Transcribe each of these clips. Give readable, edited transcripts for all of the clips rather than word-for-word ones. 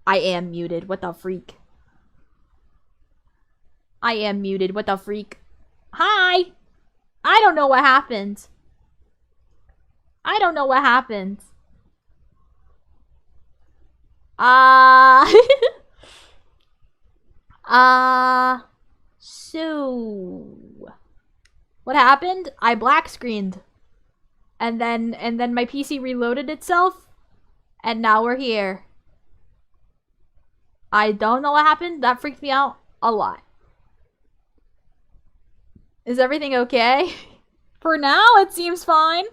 I am muted. What the freak? I am muted. What the freak? Hi! I don't know what happened. I don't know what happened. So what happened? I black screened. And then my PC reloaded itself. And now we're here. I don't know what happened. That freaked me out a lot. Is everything okay? For now, it seems fine.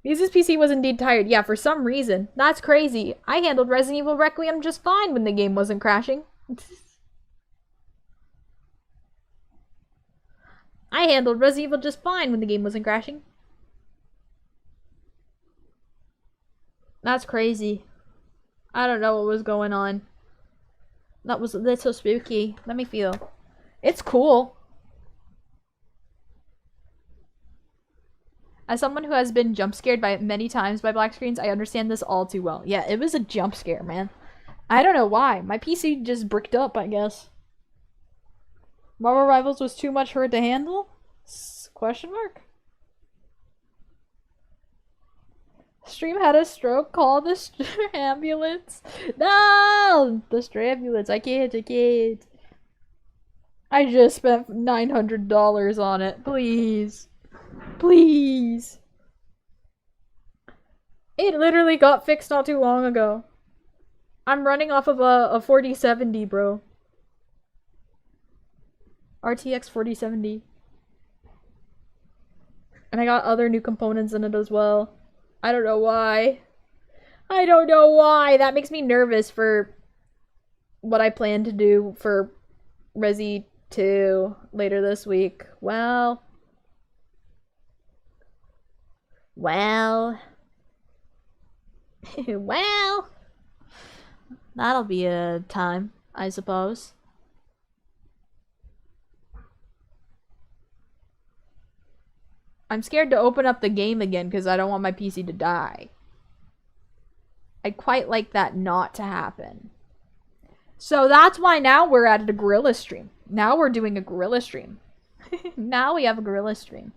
Mizu's PC was indeed tired. Yeah, for some reason. That's crazy. I handled Resident Evil Requiem just fine when the game wasn't crashing. I handled Resident Evil just fine when the game wasn't crashing. That's crazy. I don't know what was going on. That's so spooky. Let me feel. It's cool. As someone who has been jump scared by many times by black screens, I understand this all too well. Yeah, it was a jump scare, man. I don't know why. My PC just bricked up, I guess. Marvel Rivals was too much for it to handle? Question mark? Stream had a stroke. Call the ambulance. No! The stray ambulance. I can't. I just spent $900 on it. Please. Please. It literally got fixed not too long ago. I'm running off of a 4070, bro. RTX 4070. And I got other new components in it as well. I don't know why. I don't know why. That makes me nervous for what I plan to do for Resi 2 later this week. Well, that'll be a time, I suppose. I'm scared to open up the game again because I don't want my PC to die. I'd quite like that not to happen. So that's why now we're at a gorilla stream. Now we're doing a gorilla stream. Now we have a gorilla stream.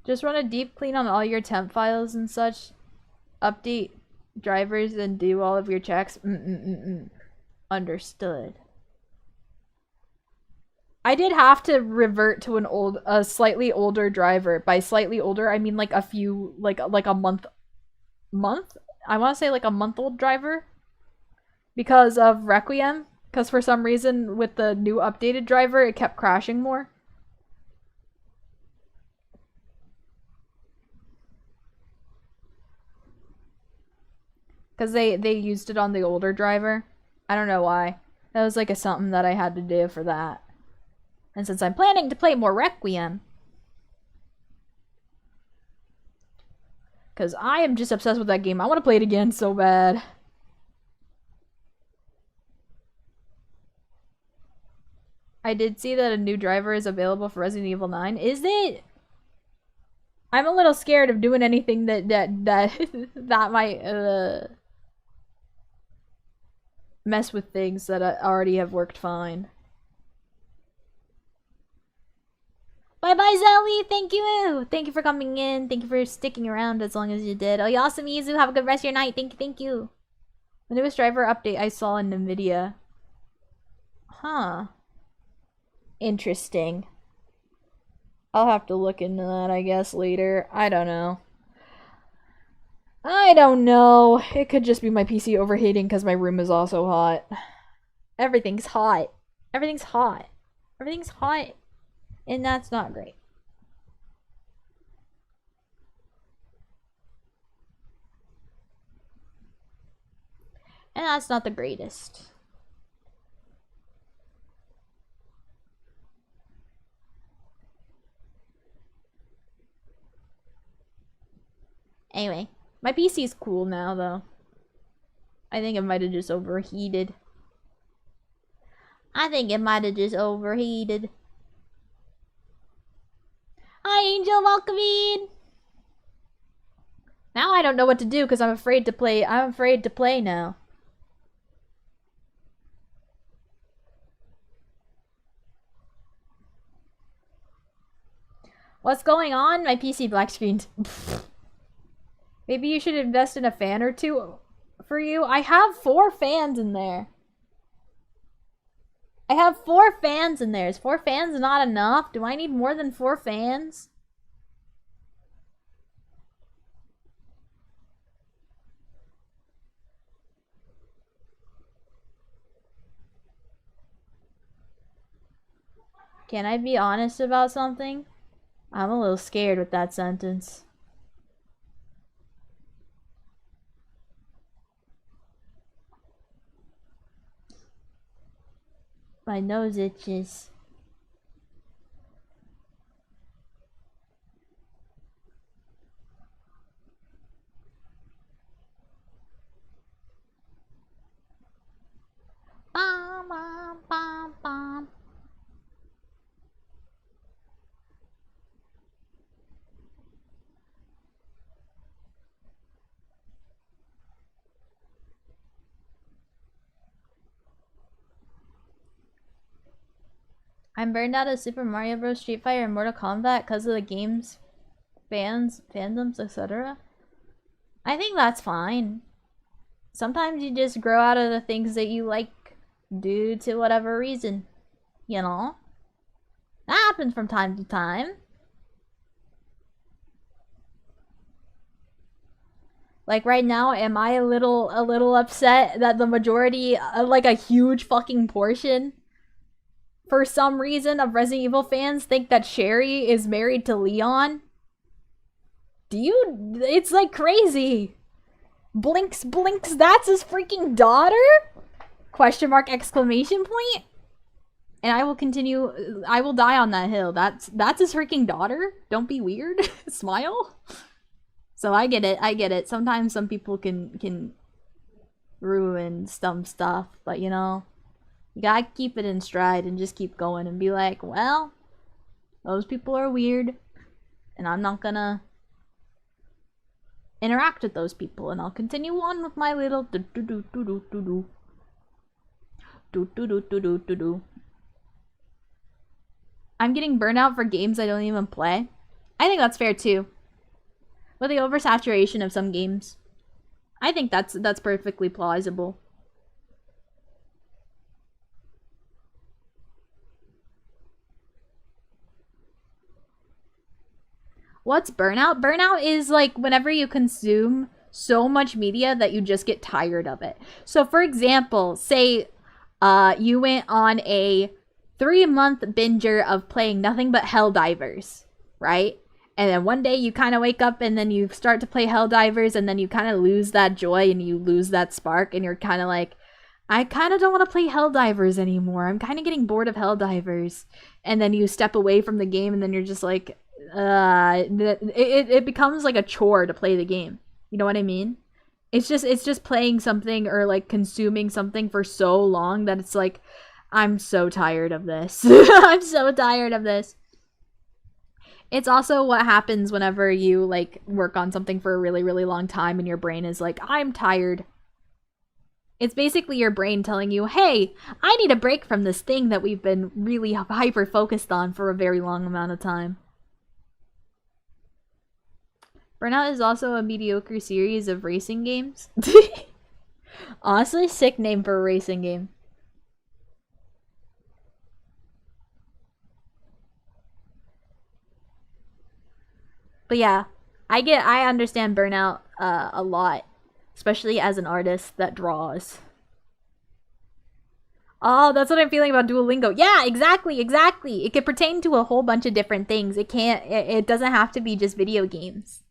Just run a deep clean on all your temp files and such. Update drivers and do all of your checks. Understood. I did have to revert to a slightly older driver. By slightly older, I mean like a few, like a month? I want to say like a month-old driver. Because of Requiem. Because for some reason, with the new updated driver, it kept crashing more. Because they used it on the older driver. I don't know why. That was like something that I had to do for that. And since I'm planning to play more Requiem, because I am just obsessed with that game. I want to play it again so bad. I did see that a new driver is available for Resident Evil 9. Is it? I'm a little scared of doing anything that might mess with things that already have worked fine. Bye-bye, Zelly! Thank you! Thank you for coming in. Thank you for sticking around as long as you did. Oh, awesome, Mizu. Have a good rest of your night. Thank you. The newest driver update I saw in NVIDIA. Huh. Interesting. I'll have to look into that, I guess, later. I don't know. It could just be my PC overheating because my room is also hot. Everything's hot. Everything's hot. Everything's hot. And that's not great. And that's not the greatest. Anyway, my PC is cool now, though. I think it might have just overheated. I think it might have just overheated. Hi, Angel, welcome in. Now I don't know what to do because I'm afraid to play. I'm afraid to play now. What's going on? My PC black screened. Maybe you should invest in a fan or two for you. I have 4 fans in there. I have 4 fans in there. Is 4 fans not enough? Do I need more than 4 fans? Can I be honest about something? I'm a little scared with that sentence. My nose itches. Bum, bum, bum, bum. I'm burned out of Super Mario Bros. Street Fighter and Mortal Kombat because of the game's fandoms, etc. I think that's fine. Sometimes you just grow out of the things that you like due to whatever reason. You know? That happens from time to time. Like right now, am I a little upset that the majority, like a huge fucking portion, for some reason, of Resident Evil fans think that Sherry is married to Leon? It's like crazy. Blinks, that's his freaking daughter? Question mark, exclamation point? And I will continue, I will die on that hill. That's his freaking daughter? Don't be weird. Smile. So I get it. Sometimes some people can ruin some stuff, but you know, you gotta keep it in stride and just keep going and be like, well, those people are weird, and I'm not gonna interact with those people, and I'll continue on with my little do-do-do-do-do-do. Do-do-do-do-do-do-do. I'm getting burnout for games I don't even play. I think that's fair too. With the oversaturation of some games. I think that's perfectly plausible. What's burnout? Burnout is like whenever you consume so much media that you just get tired of it. So for example, say you went on a 3-month binger of playing nothing but Helldivers, right? And then one day you kind of wake up and then you start to play Helldivers and then you kind of lose that joy and you lose that spark and you're kind of like, I kind of don't want to play Helldivers anymore. I'm kind of getting bored of Helldivers. And then you step away from the game and then you're just like, it becomes like a chore to play the game. You know what I mean? It's just playing something or like consuming something for so long that it's like, I'm so tired of this. I'm so tired of this. It's also what happens whenever you like work on something for a really, really long time and your brain is like, I'm tired. It's basically your brain telling you, hey, I need a break from this thing that we've been really hyper focused on for a very long amount of time. Burnout is also a mediocre series of racing games. Honestly, sick name for a racing game. But yeah, I understand burnout a lot, especially as an artist that draws. Oh, that's what I'm feeling about Duolingo. Yeah, exactly. It could pertain to a whole bunch of different things. It doesn't have to be just video games.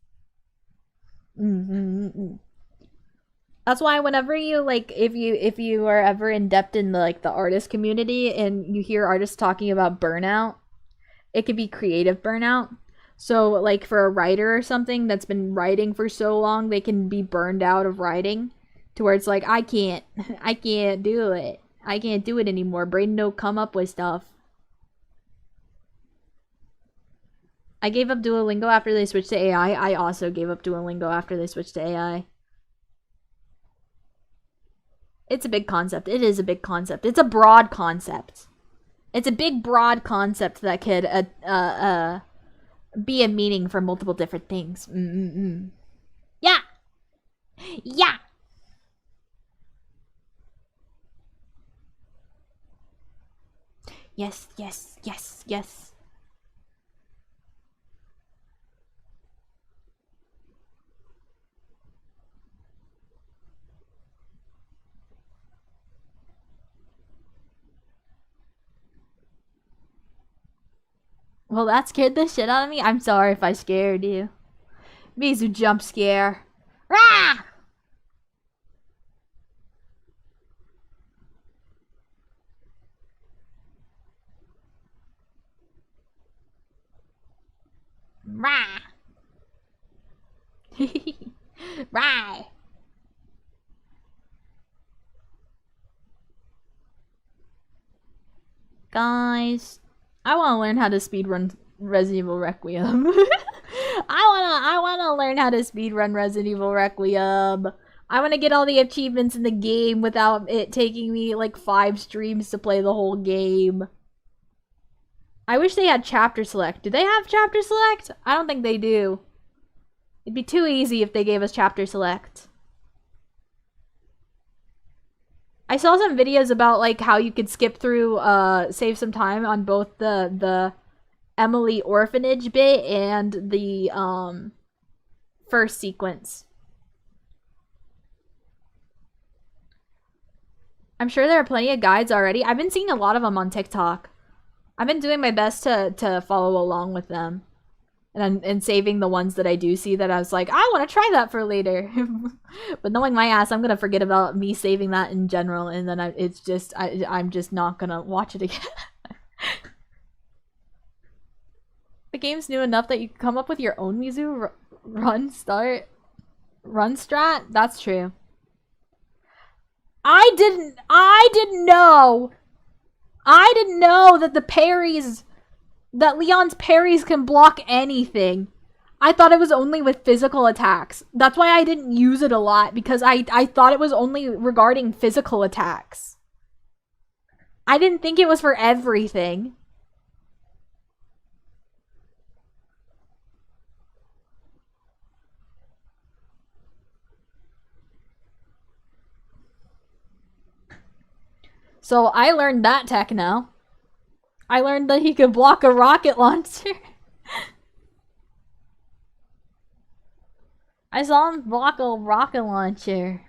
That's why whenever you like, if you are ever in depth in the artist community and you hear artists talking about burnout, it could be creative burnout. So like for a writer or something that's been writing for so long, they can be burned out of writing to where it's like, I can't do it. I can't do it anymore. Brain don't come up with stuff. I gave up Duolingo after they switched to AI. I also gave up Duolingo after they switched to AI. It's a big concept. It is a big concept. It's a broad concept. It's a big, broad concept that could be a meaning for multiple different things. Yeah! Yeah! Yes, yes, yes, yes. Well, that scared the shit out of me. I'm sorry if I scared you. Mizu jump scare. Rah! Rah! Rah! Guys, I want to learn how to speedrun Resident Evil Requiem. I wanna learn how to speedrun Resident Evil Requiem. I wanna get all the achievements in the game without it taking me like 5 streams to play the whole game. I wish they had chapter select. Do they have chapter select? I don't think they do. It'd be too easy if they gave us chapter select. I saw some videos about like how you could skip through, save some time on both the Emily orphanage bit and the first sequence. I'm sure there are plenty of guides already. I've been seeing a lot of them on TikTok. I've been doing my best to follow along with them. And saving the ones that I do see that I was like, I want to try that for later. But knowing my ass, I'm going to forget about me saving that in general. And then I'm just not going to watch it again. The game's new enough that you can come up with your own Mizu run strat. That's true. I didn't know that the parries, that Leon's parries can block anything. I thought it was only with physical attacks. That's why I didn't use it a lot, because I thought it was only regarding physical attacks. I didn't think it was for everything. So I learned that tech now. I learned that he could block a rocket launcher. I saw him block a rocket launcher.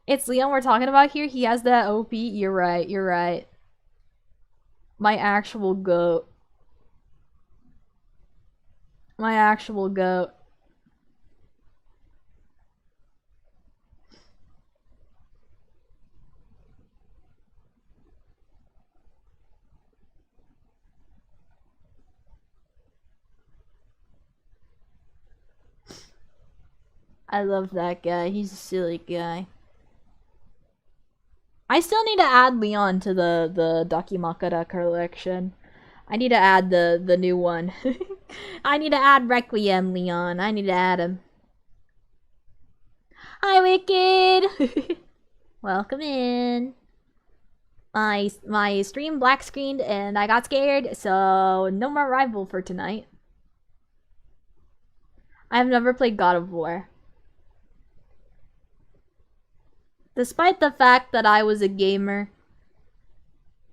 It's Leon we're talking about here. He has that OP. You're right. You're right. My actual goat. My actual goat. I love that guy. He's a silly guy. I still need to add Leon to the Dakimakura collection. I need to add the new one. I need to add Requiem Leon. I need to add him. Hi, Wicked! Welcome in. My stream black screened and I got scared, so no more rival for tonight. I have never played God of War. Despite the fact that I was a gamer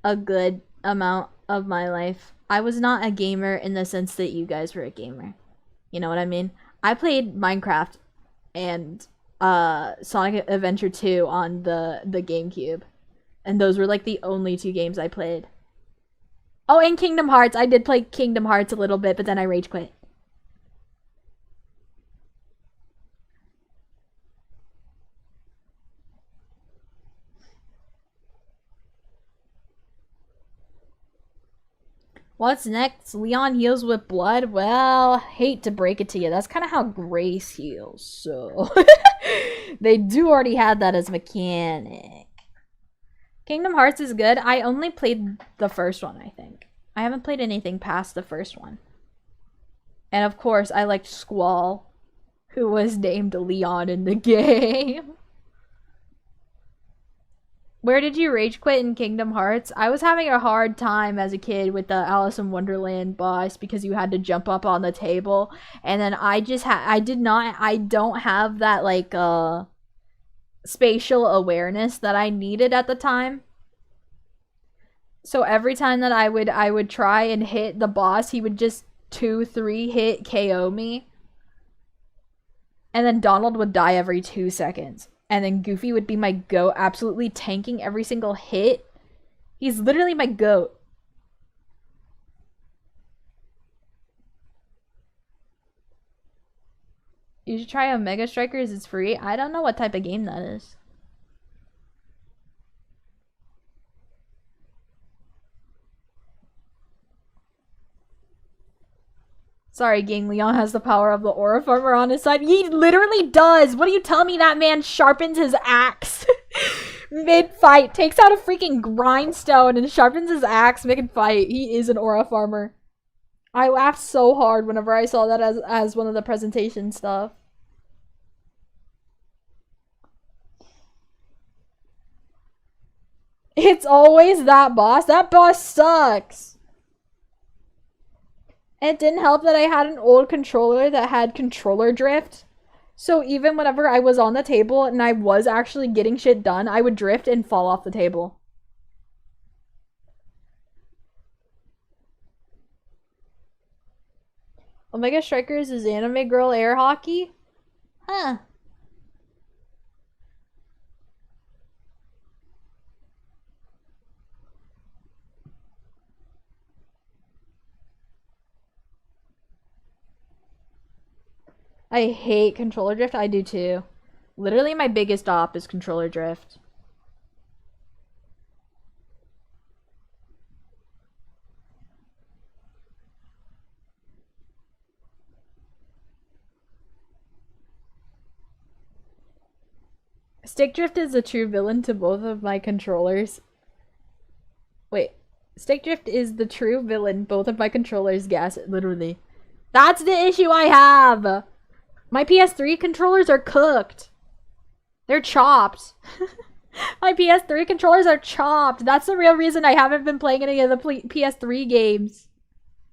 a good amount of my life, I was not a gamer in the sense that you guys were a gamer. You know what I mean? I played Minecraft and Sonic Adventure 2 on the GameCube. And those were like the only 2 games I played. Oh, and Kingdom Hearts. I did play Kingdom Hearts a little bit, but then I rage quit. What's next? Leon heals with blood? Well, hate to break it to you. That's kind of how Grace heals, so... They do already have that as mechanic. Kingdom Hearts is good. I only played the first one, I think. I haven't played anything past the first one. And of course, I liked Squall, who was named Leon in the game. Where did you rage quit in Kingdom Hearts? I was having a hard time as a kid with the Alice in Wonderland boss because you had to jump up on the table, and then I don't have that like spatial awareness that I needed at the time. So every time that I would try and hit the boss, he would just 2-3 hit KO me. And then Donald would die every 2 seconds. And then Goofy would be my goat, absolutely tanking every single hit. He's literally my goat. You should try Omega Strikers, it's free. I don't know what type of game that is. Sorry, gang, Leon has the power of the Aura Farmer on his side. He literally does! What are you telling me? That man sharpens his axe mid-fight, takes out a freaking grindstone and sharpens his axe mid-fight. He is an Aura Farmer. I laughed so hard whenever I saw that as one of the presentation stuff. It's always that boss. That boss sucks. And it didn't help that I had an old controller that had controller drift. So even whenever I was on the table and I was actually getting shit done, I would drift and fall off the table. Omega Strikers is anime girl air hockey? Huh. I hate controller drift. I do too. Literally my biggest op is controller drift. Stick drift is a true villain to both of my controllers. Wait. Stick drift is the true villain both of my controllers gas it, literally. That's the issue I have! My PS3 controllers are cooked. They're chopped. My PS3 controllers are chopped. That's the real reason I haven't been playing any of the PS3 games.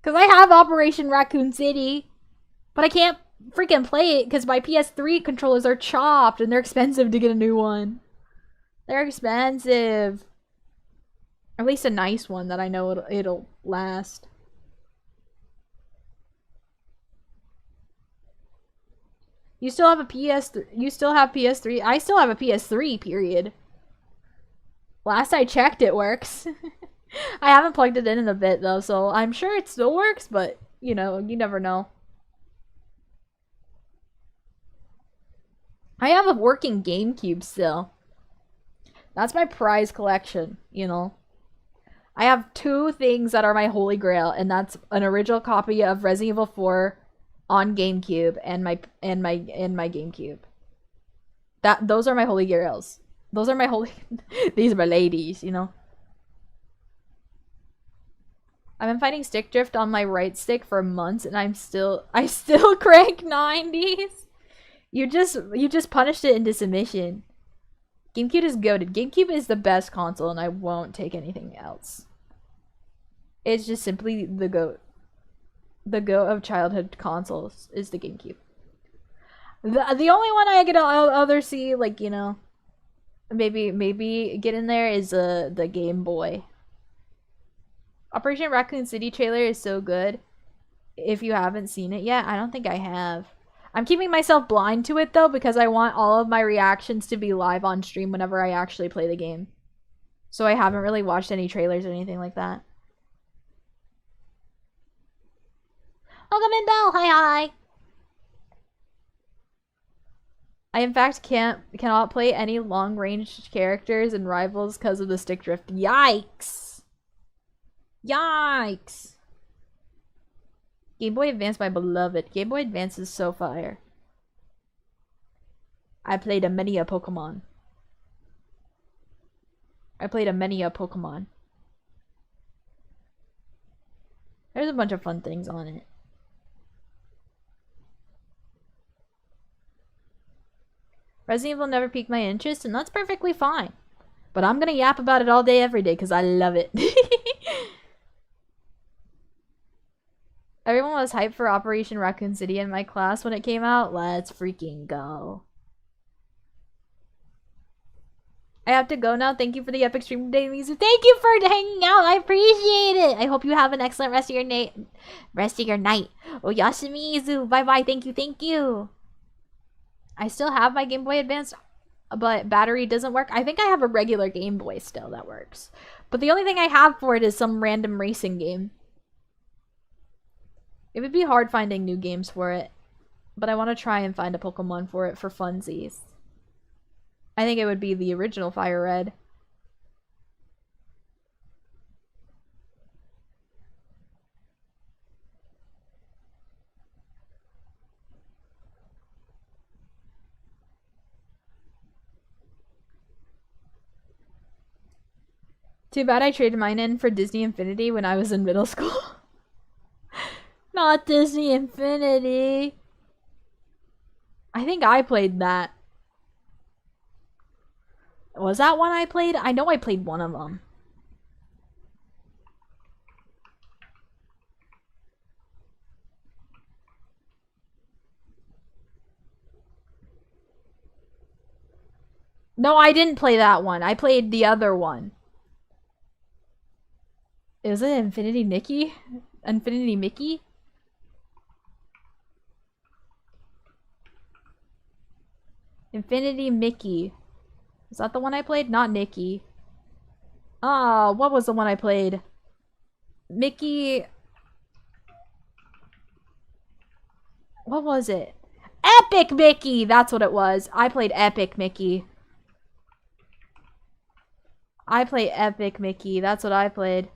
Because I have Operation Raccoon City. But I can't freaking play it because my PS3 controllers are chopped and they're expensive to get a new one. They're expensive. At least a nice one that I know it'll last. You still have a PS3. You still have PS3. I still have a PS3, period. Last I checked, it works. I haven't plugged it in a bit, though, so I'm sure it still works, but, you know, you never know. I have a working GameCube still. That's my prize collection, you know. I have 2 things that are my holy grail, and that's an original copy of Resident Evil 4 on GameCube and my GameCube. Those are my holy grails. Those are my holy these are my ladies, you know. I've been fighting stick drift on my right stick for months and I still crank 90s. You just punished it into submission. GameCube is goated. GameCube is the best console and I won't take anything else. It's just simply the GOAT. The GOAT of childhood consoles is the GameCube. The only one I could other see, like, you know, maybe get in there is the Game Boy. Operation Raccoon City trailer is so good. If you haven't seen it yet, I don't think I have. I'm keeping myself blind to it though because I want all of my reactions to be live on stream whenever I actually play the game. So I haven't really watched any trailers or anything like that. Welcome in, Belle. Hi. I in fact cannot play any long-range characters and rivals because of the stick drift. Yikes! Yikes! Game Boy Advance, my beloved. Game Boy Advance is so fire. I played many a Pokemon. I played a Pokemon. There's a bunch of fun things on it. Resident Evil never piqued my interest, and that's perfectly fine. But I'm gonna yap about it all day, every day, because I love it. Everyone was hyped for Operation Raccoon City in my class when it came out. Let's freaking go. I have to go now. Thank you for the epic stream today, Mizu. Thank you for hanging out. I appreciate it. I hope you have an excellent rest of your night. Oh, Yashimizu. Bye-bye. Thank you. Thank you. I still have my Game Boy Advance, but battery doesn't work. I think I have a regular Game Boy still that works. But the only thing I have for it is some random racing game. It would be hard finding new games for it. But I want to try and find a Pokemon for it for funsies. I think it would be the original Fire Red. Too bad I traded mine in for Disney Infinity when I was in middle school. Not Disney Infinity. I think I played that. Was that one I played? I know I played one of them. No, I didn't play that one. I played the other one. Is it Infinity Nikki? Infinity Mickey? Infinity Mickey. Is that the one I played? Not Nikki. Ah, what was the one I played? Mickey... What was it? Epic Mickey! That's what it was. I played Epic Mickey. I played Epic Mickey. That's what I played.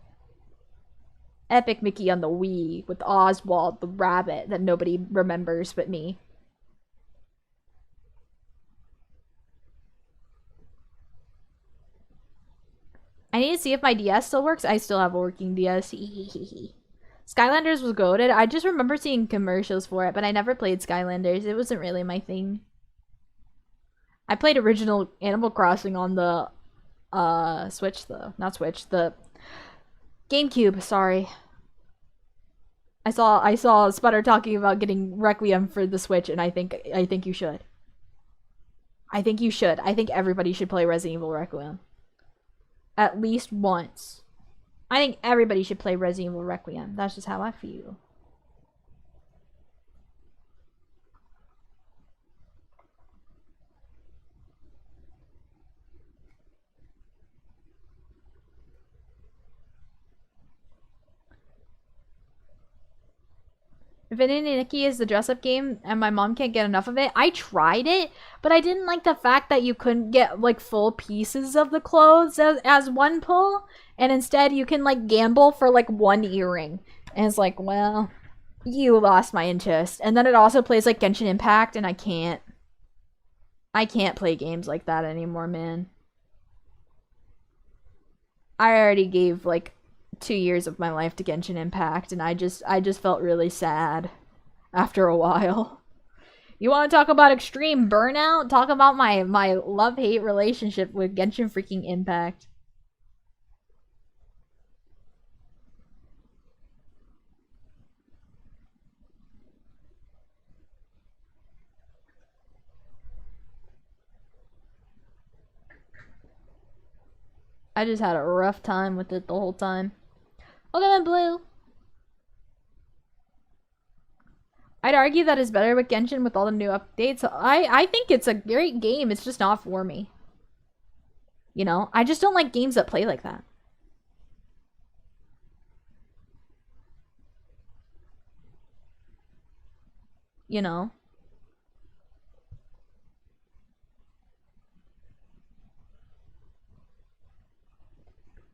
Epic Mickey on the Wii with Oswald the rabbit that nobody remembers but me. I need to see if my DS still works. I still have a working DS. Skylanders was goated. I just remember seeing commercials for it, but I never played Skylanders. It wasn't really my thing. I played original Animal Crossing on the Switch though. Not Switch, the GameCube, sorry. I saw Sputter talking about getting Requiem for the Switch, and I think you should. I think you should. I think everybody should play Resident Evil Requiem. At least once. I think everybody should play Resident Evil Requiem. That's just how I feel. Infinity Nikki is the dress-up game, and my mom can't get enough of it. I tried it, but I didn't like the fact that you couldn't get, like, full pieces of the clothes as one pull, and instead you can, like, gamble for, like, one earring. And it's like, well, you lost my interest. And then it also plays, like, Genshin Impact, and I can't play games like that anymore, man. I already gave, like, 2 years of my life to Genshin Impact, and I just felt really sad after a while. You want to talk about extreme burnout? Talk about my love-hate relationship with Genshin freaking Impact. I just had a rough time with it the whole time. Look at blue. I'd argue that is better with Genshin with all the new updates. I think it's a great game. It's just not for me. You know? I just don't like games that play like that. You know?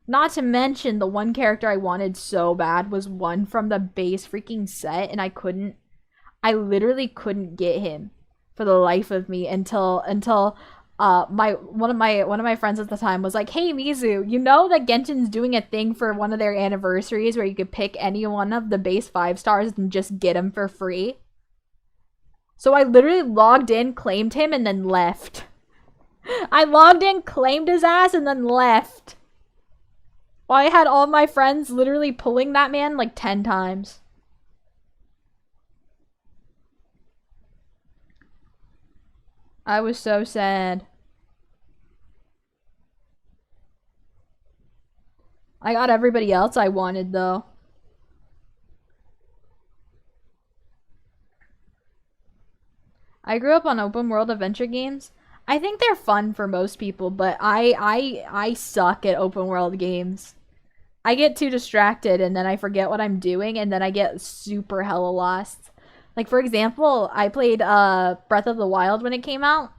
Not to mention, the one character I wanted so bad was one from the base freaking set, and I literally couldn't get him for the life of me until one of my friends at the time was like, "Hey Mizu, you know that Genshin's doing a thing for one of their anniversaries where you could pick any one of the base 5 stars and just get them for free?" So I literally logged in, claimed him, and then left. I logged in, claimed his ass, and then left. Well, I had all my friends literally pulling that man like 10 times. I was so sad. I got everybody else I wanted, though. I grew up on open world adventure games. I think they're fun for most people, but I suck at open world games. I get too distracted and then I forget what I'm doing and then I get super hella lost. Like, for example, I played Breath of the Wild when it came out,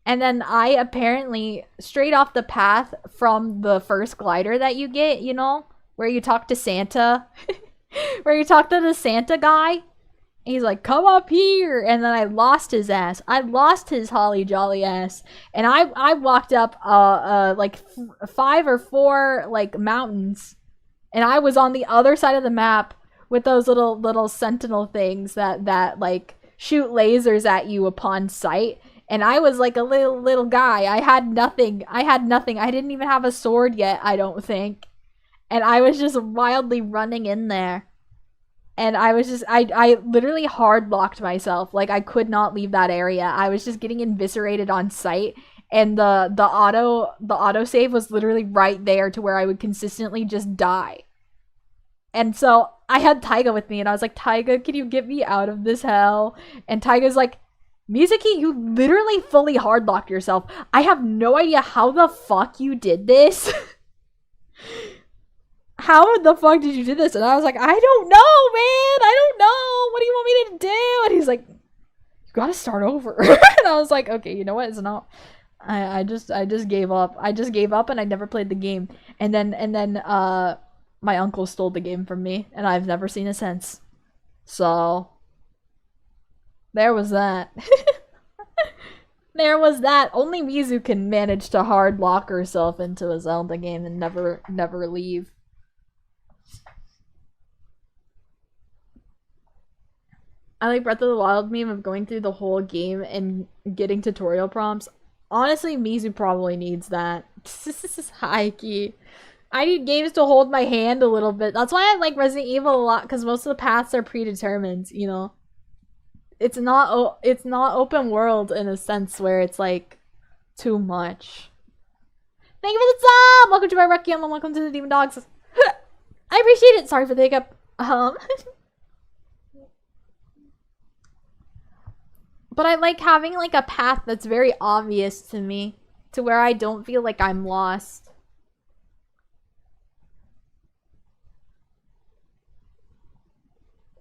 and then I apparently strayed off the path from the first glider that you get, you know, where you talk to Santa. Where you talk to the Santa guy. He's like, "Come up here," and then I lost his ass. I lost his holly jolly ass, and I walked up like 5 or 4 like mountains, and I was on the other side of the map with those little sentinel things that like shoot lasers at you upon sight. And I was like a little guy. I had nothing. I didn't even have a sword yet, I don't think. And I was just wildly running in there. And I was just, I literally hard locked myself. Like, I could not leave that area. I was just getting eviscerated on sight. And the auto save was literally right there to where I would consistently just die. And so I had Taiga with me, and I was like, "Taiga, can you get me out of this hell?" And Taiga's like, "Mizuki, you literally fully hard locked yourself. I have no idea how the fuck you did this." "How the fuck did you do this?" And I was like, "I don't know, man. I don't know. What do you want me to do?" And he's like, "You gotta start over." And I was like, "Okay, you know what? It's not." I just gave up. I just gave up and I never played the game. And then my uncle stole the game from me, and I've never seen it since. So there was that. There was that. Only Mizu can manage to hard lock herself into a Zelda game and never leave. I like Breath of the Wild meme of going through the whole game and getting tutorial prompts. Honestly, Mizu probably needs that. High key. I need games to hold my hand a little bit. That's why I like Resident Evil a lot, because most of the paths are predetermined, you know? It's not open world in a sense where it's like too much. Thank you for the sub! Welcome to my Requiem and welcome to the Demon Dogs. I appreciate it. Sorry for the hiccup. But I like having like a path that's very obvious to me, to where I don't feel like I'm lost.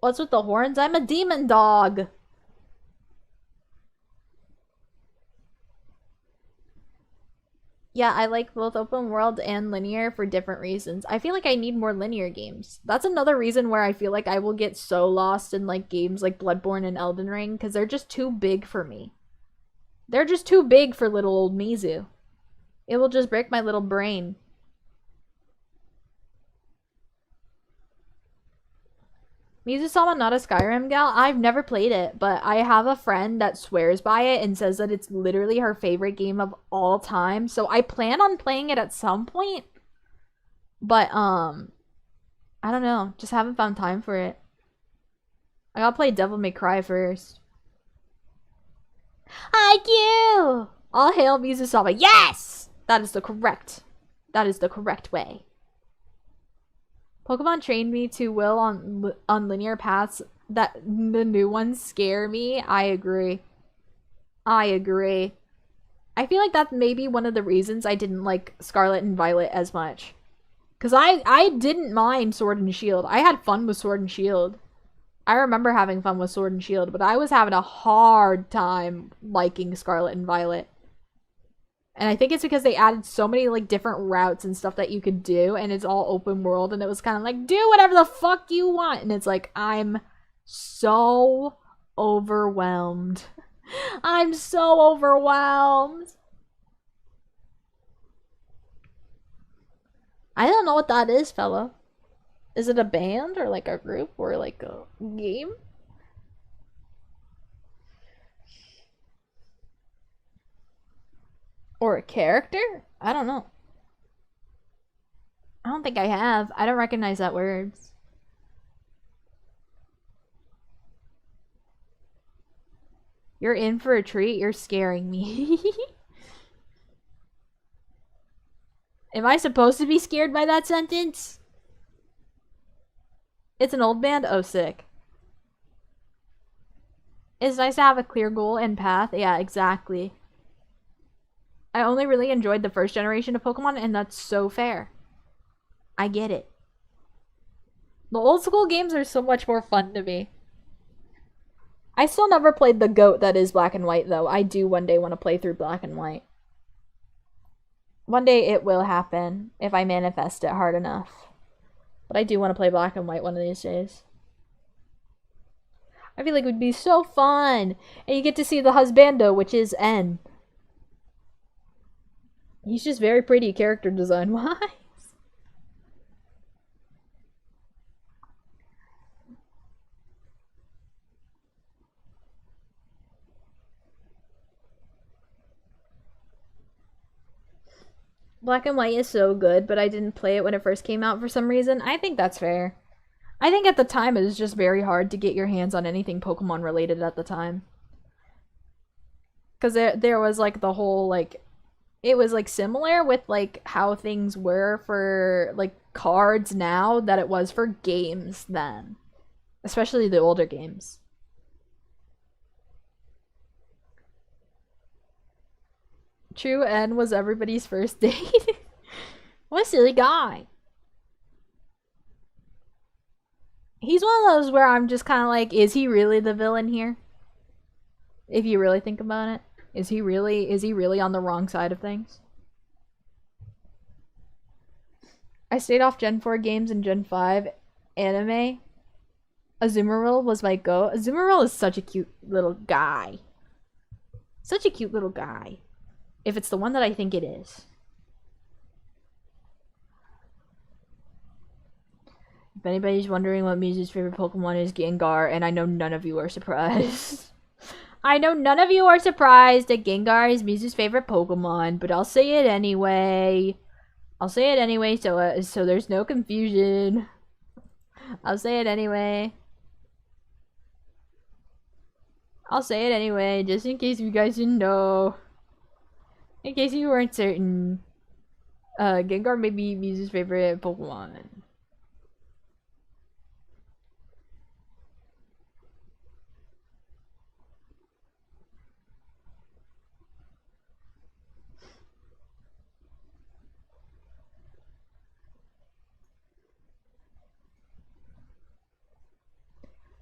What's with the horns? I'm a demon dog. Yeah, I like both open world and linear for different reasons. I feel like I need more linear games. That's another reason where I feel like I will get so lost in like games like Bloodborne and Elden Ring, because they're just too big for me. They're just too big for little old Mizu. It will just break my little brain. Mizu-sama not a Skyrim gal? I've never played it, but I have a friend that swears by it and says that it's literally her favorite game of all time. So I plan on playing it at some point. But, I don't know. Just haven't found time for it. I gotta play Devil May Cry first. IQ! All hail Mizu-sama. Yes! That is the correct way. Pokemon trained me to will on linear paths that the new ones scare me. I agree. I feel like that's maybe one of the reasons I didn't like Scarlet and Violet as much. Because I didn't mind Sword and Shield. I had fun with Sword and Shield. I remember having fun with Sword and Shield, but I was having a hard time liking Scarlet and Violet. And I think it's because they added so many like different routes and stuff that you could do, and it's all open world, and it was kind of like, do whatever the fuck you want. And it's like, I'm so overwhelmed. I'm so overwhelmed. I don't know what that is, fella. Is it a band or like a group or like a game? Or a character? I don't know. I don't think I have. I don't recognize that word. You're in for a treat. You're scaring me. Am I supposed to be scared by that sentence? It's an old band? Oh, sick. It's nice to have a clear goal and path. Yeah, exactly. I only really enjoyed the first generation of Pokemon, and that's so fair. I get it. The old school games are so much more fun to me. I still never played the GOAT that is Black and White, though. I do one day want to play through Black and White. One day it will happen if I manifest it hard enough. But I do want to play Black and White one of these days. I feel like it would be so fun. And you get to see the husbando, which is N. He's just very pretty character design wise. Black and White is so good, but I didn't play it when it first came out for some reason. I think that's fair. I think at the time it was just very hard to get your hands on anything Pokemon related at the time. Because there was like the whole like, it was like similar with like how things were for like cards now that it was for games then. Especially the older games. True N was everybody's first date. What a silly guy. He's one of those where I'm just kind of like, is he really the villain here? If you really think about it. Is he really on the wrong side of things? I stayed off Gen 4 games and Gen 5 anime. Azumarill was my go. Azumarill is such a cute little guy. Such a cute little guy. If it's the one that I think it is. If anybody's wondering what Mizu's favorite Pokemon is, Gengar, and I know none of you are surprised. I know none of you are surprised that Gengar is Mizu's favorite Pokemon, but I'll say it anyway. I'll say it anyway, so there's no confusion. I'll say it anyway. I'll say it anyway, just in case you guys didn't know. In case you weren't certain. Gengar may be Mizu's favorite Pokemon.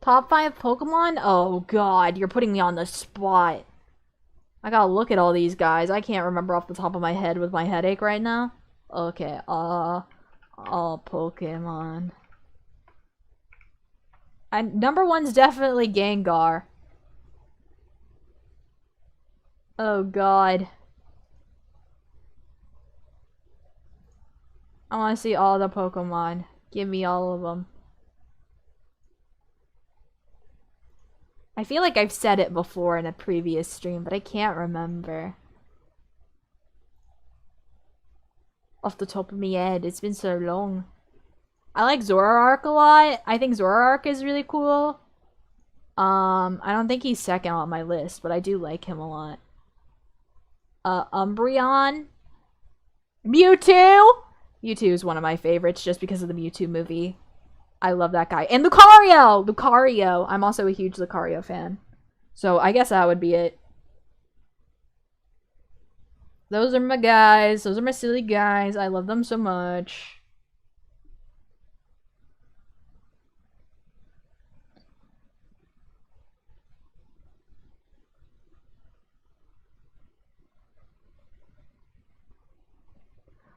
Top 5 Pokemon? Oh god, you're putting me on the spot. I gotta look at all these guys. I can't remember off the top of my head with my headache right now. Okay, all Pokemon. Number 1's definitely Gengar. Oh god. I wanna see all the Pokemon. Give me all of them. I feel like I've said it before in a previous stream, but I can't remember. Off the top of my head, it's been so long. I like Zoroark a lot. I think Zoroark is really cool. I don't think he's second on my list, but I do like him a lot. Umbreon. Mewtwo! Mewtwo is one of my favorites just because of the Mewtwo movie. I love that guy. And Lucario! Lucario! I'm also a huge Lucario fan. So I guess that would be it. Those are my guys. Those are my silly guys. I love them so much.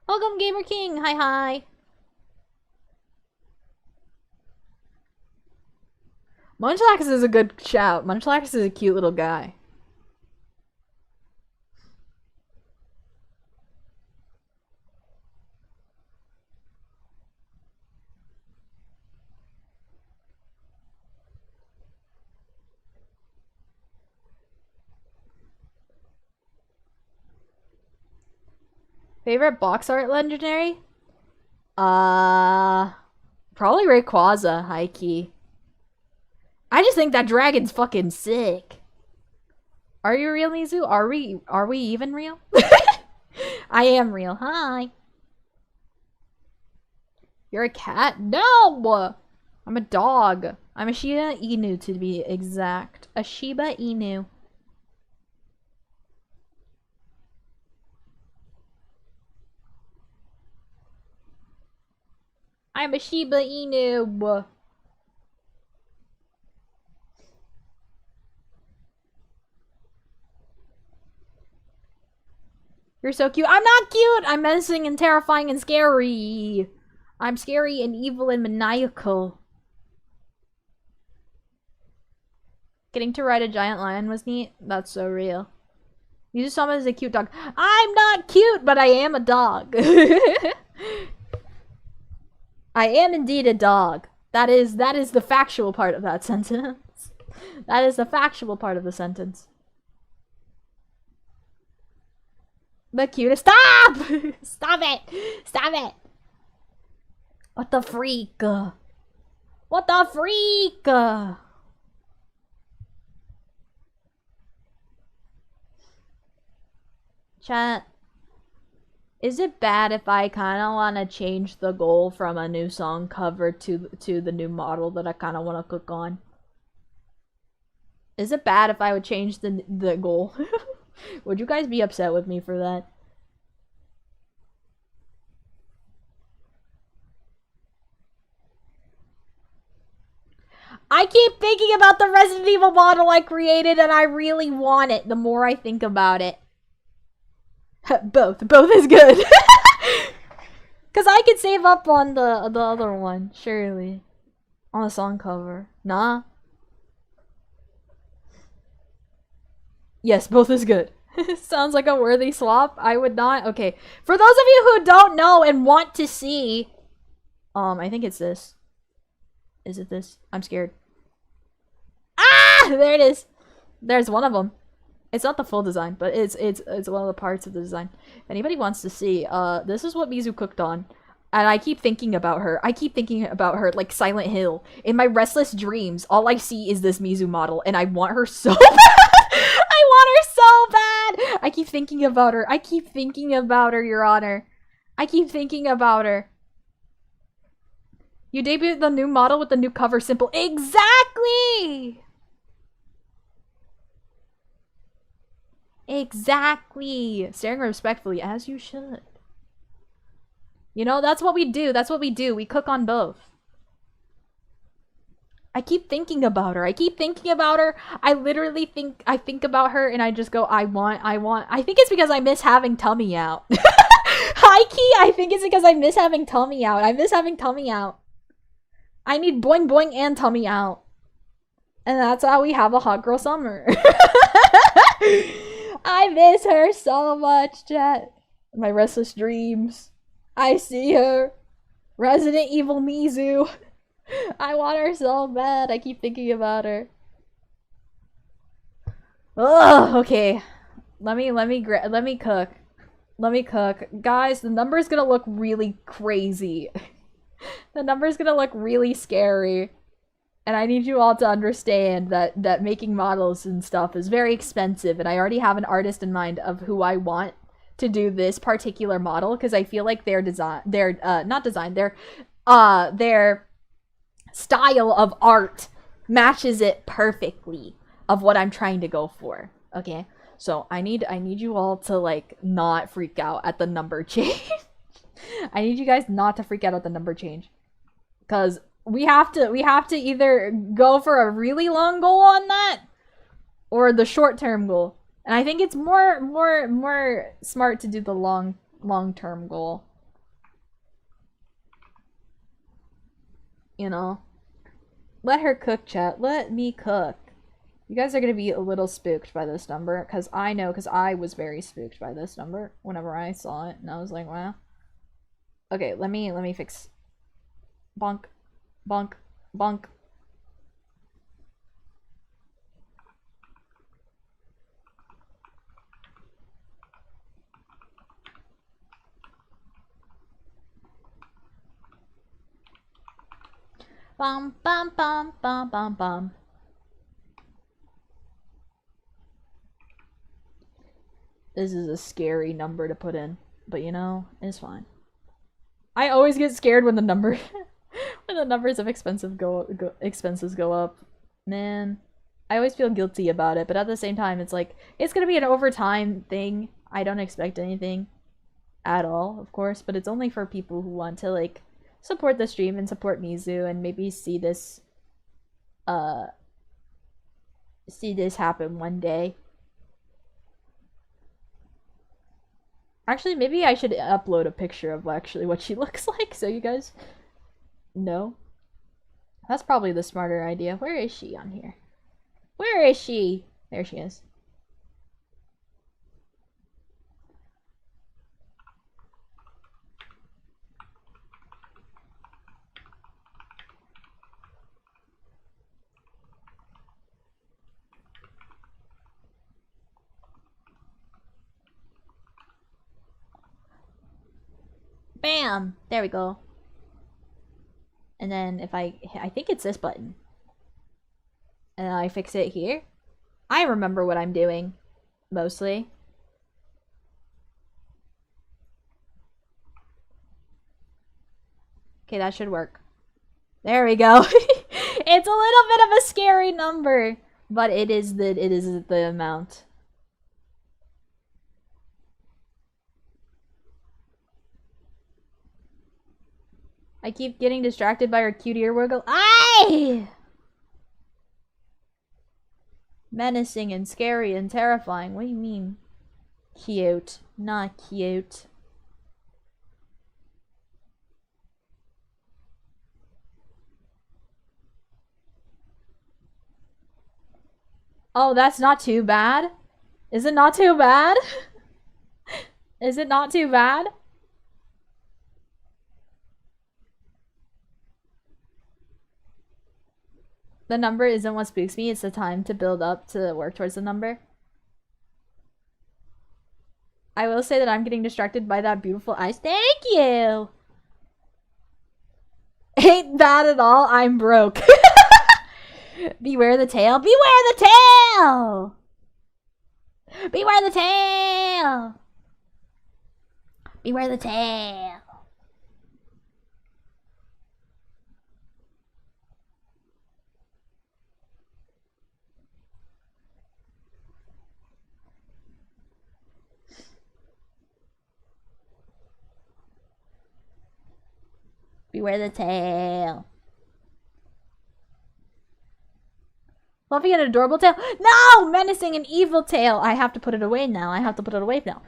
Welcome, Gamer King! Hi, hi! Munchlax is a good shout. Munchlax is a cute little guy. Favorite box art legendary? Probably Rayquaza, high key. I just think that dragon's fucking sick. Are you real, Mizu? Are we even real? I am real. Hi. You're a cat? No! I'm a dog. I'm a Shiba Inu to be exact. A Shiba Inu. I'm a Shiba Inu. You're so cute. I'm not cute! I'm menacing and terrifying and scary. I'm scary and evil and maniacal. Getting to ride a giant lion was neat. That's so real. Mizu-sama is a cute dog. I'm not cute, but I am a dog. I am indeed a dog. That is the factual part of that sentence. That is the factual part of the sentence. The cutest. Stop! Stop it! Stop it! What the freak? What the freak? Chat. Is it bad if I kind of want to change the goal from a new song cover to the new model that I kind of want to cook on? Is it bad if I would change the goal? Would you guys be upset with me for that? I keep thinking about the Resident Evil model I created and I really want it the more I think about it. Both is good. Cause I could save up on the other one, surely. On the song cover. Nah. Yes, both is good. Sounds like a worthy swap. I would not. Okay. For those of you who don't know and want to see, I think it's this. Is it this? I'm scared. Ah! There it is. There's one of them. It's not the full design, but it's one of the parts of the design. If anybody wants to see, this is what Mizu cooked on. And I keep thinking about her. I keep thinking about her like Silent Hill. In my restless dreams, all I see is this Mizu model, and I want her so bad! I want her so bad! I keep thinking about her. I keep thinking about her, Your Honor. I keep thinking about her. You debuted the new model with the new cover simple. Exactly! Exactly! Staring respectfully, as you should. You know, that's what we do. That's what we do. We cook on both. I keep thinking about her. I keep thinking about her. I literally think about her and I just go, I want. I think it's because I miss having tummy out. High key, I think it's because I miss having tummy out. I miss having tummy out. I need boing boing and tummy out. And that's how we have a hot girl summer. I miss her so much, chat. My restless dreams. I see her. Resident Evil Mizu. I want her so bad. I keep thinking about her. Ugh, okay. Let me cook. Let me cook. Guys, the number's gonna look really crazy. The number's gonna look really scary. And I need you all to understand that making models and stuff is very expensive, and I already have an artist in mind of who I want to do this particular model, because I feel like their style of art matches it perfectly of what I'm trying to go for. Okay? So I need you all to like not freak out at the number change. I need you guys not to freak out at the number change. Cause we have to either go for a really long goal on that or the short-term goal. And I think it's more smart to do the long-term goal. You know? Let her cook, chat. Let me cook. You guys are gonna be a little spooked by this number, because I was very spooked by this number whenever I saw it, and I was like, wow. Okay, let me fix. Bonk. Bonk. Bonk. Bum bum bum bum bum bum. This is a scary number to put in, but you know, it's fine. I always get scared when the number when the numbers of expenses go up. Man, I always feel guilty about it, but at the same time, it's like it's gonna be an overtime thing. I don't expect anything at all, of course, but it's only for people who want to like support the stream and support Mizu and maybe see this happen one day. Actually, maybe I should upload a picture of actually what she looks like so you guys know. That's probably the smarter idea. Where is she on here? Where is she? There she is. Bam! There we go. And then if I think it's this button. And I fix it here. I remember what I'm doing. Mostly. Okay, that should work. There we go. It's a little bit of a scary number. But it is the amount. I keep getting distracted by her cute ear wiggle. Aye! Menacing and scary and terrifying. What do you mean? Cute. Not cute. Oh, that's not too bad? Is it not too bad? Is it not too bad? The number isn't what spooks me, it's the time to build up to work towards the number. I will say that I'm getting distracted by that beautiful eyes. Thank you! Ain't bad at all, I'm broke. Beware the tail. Beware the tail! Beware the tail! Beware the tail! Beware the tail. Fluffy and adorable tail. No! Menacing and evil tail. I have to put it away now. I have to put it away now.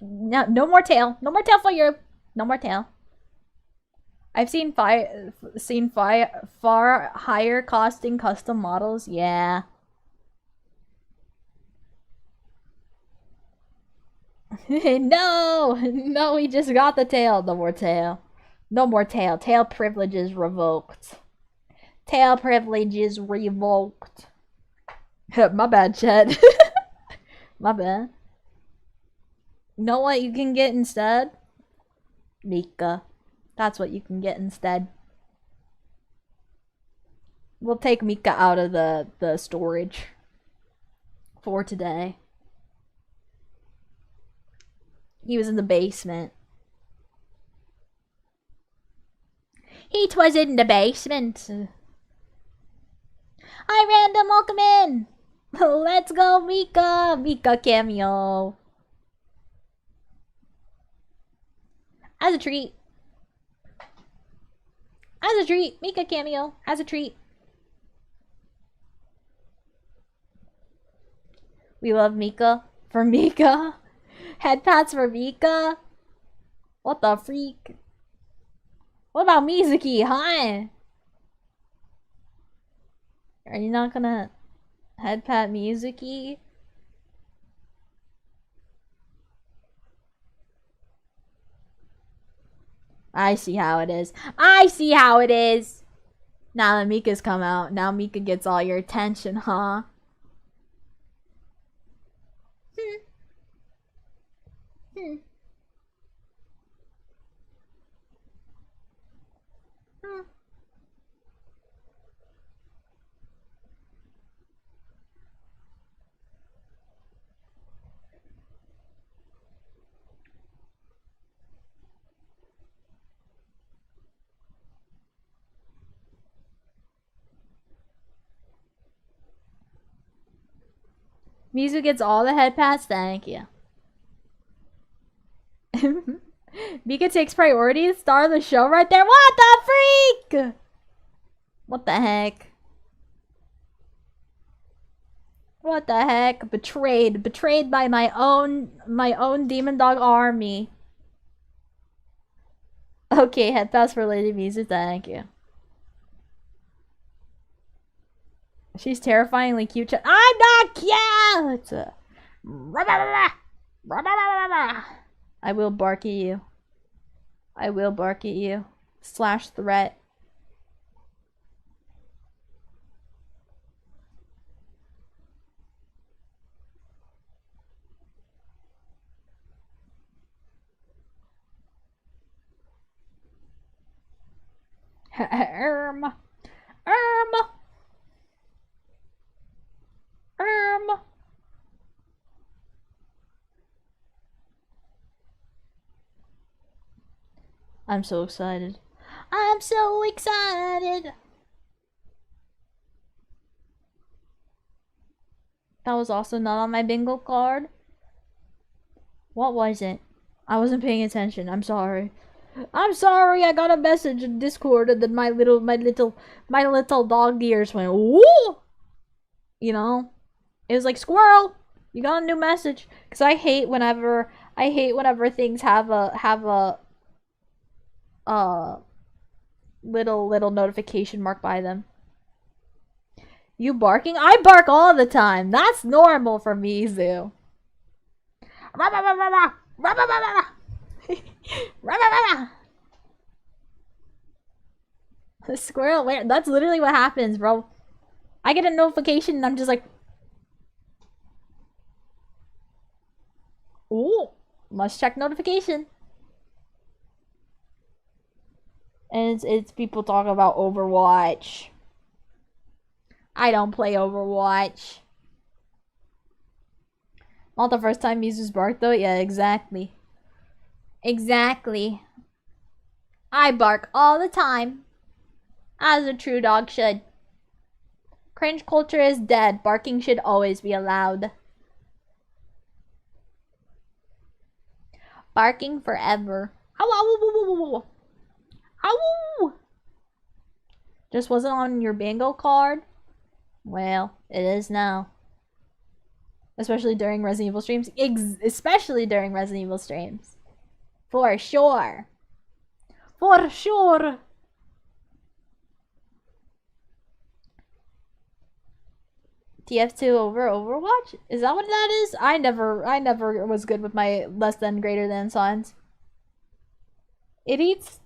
No more tail. No more tail for you. No more tail. I've seen far higher costing custom models. Yeah. No! No, we just got the tail. No more tail. No more tail. Tail privileges revoked. Tail privileges revoked. My bad, Chet. My bad. You know what you can get instead? Mika. That's what you can get instead. We'll take Mika out of the storage for today. He was in the basement. He was in the basement. Hi, random, welcome in. Let's go, Mika. Mika cameo. As a treat. As a treat. Mika cameo. As a treat. We love Mika. For Mika. Head pats for Mika. What the freak? What about Mizuki, huh? Are you not gonna head pat Mizuki? I see how it is. I see how it is! Now that Mika's come out, now Mika gets all your attention, huh? Mizu gets all the head pats. Thank you. Mika takes priority. Star of the show right there. What the freak? What the heck? What the heck? Betrayed. Betrayed by my own demon dog army. Okay, head pass for Lady Mizu. Thank you. She's terrifyingly cute. I'm not cute! I will bark at you. I will bark at you. Slash threat. ERM. I'm so excited. I'm so excited. That was also not on my bingo card. What was it? I wasn't paying attention. I'm sorry. I'm sorry. I got a message in Discord that my little dog ears went woo. You know, it was like squirrel. You got a new message. Cause I hate whenever things have a little notification mark by them. You barking? I bark all the time. That's normal for Mizu. The squirrel, where? That's literally what happens, bro. I get a notification and I'm just like, ooh, must check notification. And it's people talking about Overwatch. I don't play Overwatch. Not the first time Mizu's barked though? Yeah, exactly. Exactly. I bark all the time. As a true dog should. Cringe culture is dead. Barking should always be allowed. Barking forever. Ow, ow, ow, ow. Just wasn't on your bingo card? Well, it is now. Especially during Resident Evil streams. Especially during Resident Evil streams. For sure. For sure. TF2 over Overwatch? Is that what that is? I never was good with my less than greater than signs. It eats...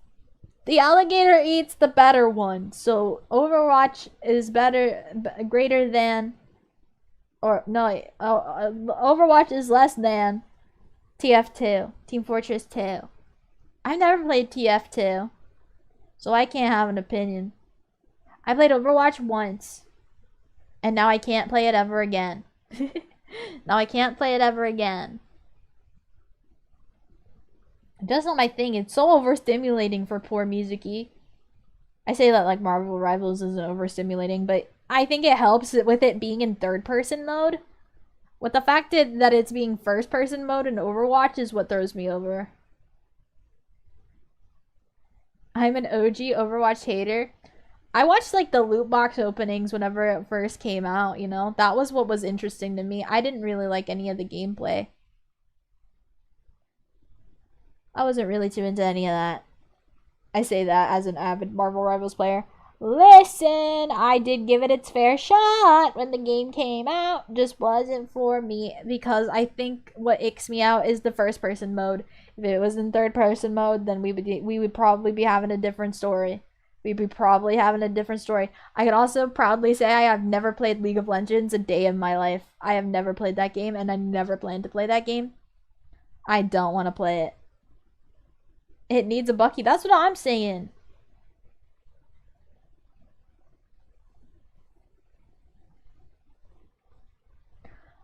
The alligator eats the better one. So Overwatch is better... Greater than... Or, no, Overwatch is less than TF2. Team Fortress 2. I've never played TF2. So I can't have an opinion. I played Overwatch once. And now I can't play it ever again. Now I can't play it ever again. That's not my thing. It's so overstimulating for poor Mizuki. I say that like Marvel Rivals isn't overstimulating, but I think it helps with it being in third-person mode. With the fact that it's being first-person mode in Overwatch is what throws me over. I'm an OG Overwatch hater. I watched like the loot box openings whenever it first came out, you know? That was what was interesting to me. I didn't really like any of the gameplay. I wasn't really too into any of that. I say that as an avid Marvel Rivals player. Listen, I did give it its fair shot when the game came out. Just wasn't for me because I think what icks me out is the first person mode. If it was in third person mode, then we would probably be having a different story. We'd be probably having a different story. I could also proudly say I have never played League of Legends a day in my life. I have never played that game, and I never plan to play that game. I don't want to play it. It needs a Bucky. That's what I'm saying.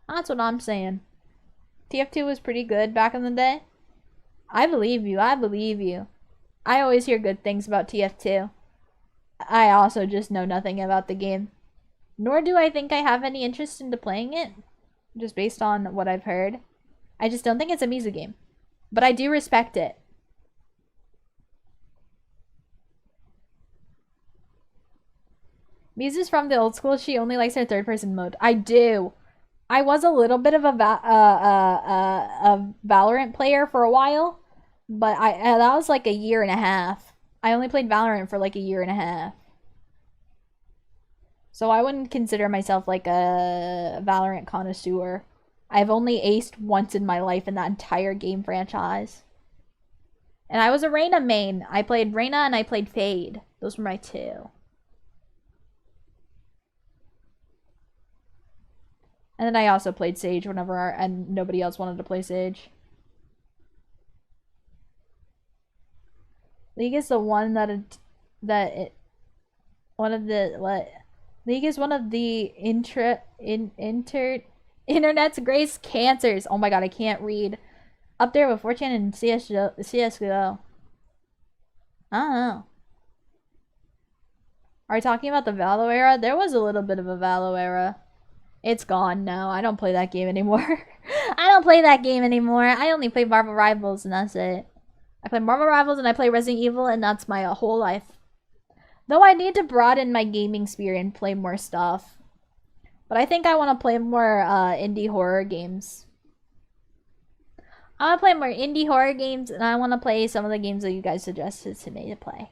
That's what I'm saying. TF2 was pretty good back in the day. I believe you. I believe you. I always hear good things about TF2. I also just know nothing about the game. Nor do I think I have any interest into playing it. just based on what I've heard. I just don't think it's a Mizu game. But I do respect it. Mizu's from the old school. She only likes her third-person mode. I do. I was a little bit of a Valorant player for a while, but that was like a year and a half. I only played Valorant for like a year and a half. So I wouldn't consider myself like a Valorant connoisseur. I've only aced once in my life in that entire game franchise. And I was a Reyna main. I played Reyna and I played Fade. Those were my two. And then I also played Sage whenever and nobody else wanted to play Sage. League is the one League is one of the internet's greatest cancers. Oh my god, I can't read. Up there with 4chan and CSGO. I don't know. Are we talking about the Valo era? There was a little bit of a Valo era. It's gone now. I don't play that game anymore. I don't play that game anymore. I only play Marvel Rivals and that's it. I play Marvel Rivals and I play Resident Evil and that's my whole life. Though I need to broaden my gaming sphere and play more stuff. But I think I want to play more indie horror games. I want to play more indie horror games and I want to play some of the games that you guys suggested to me to play.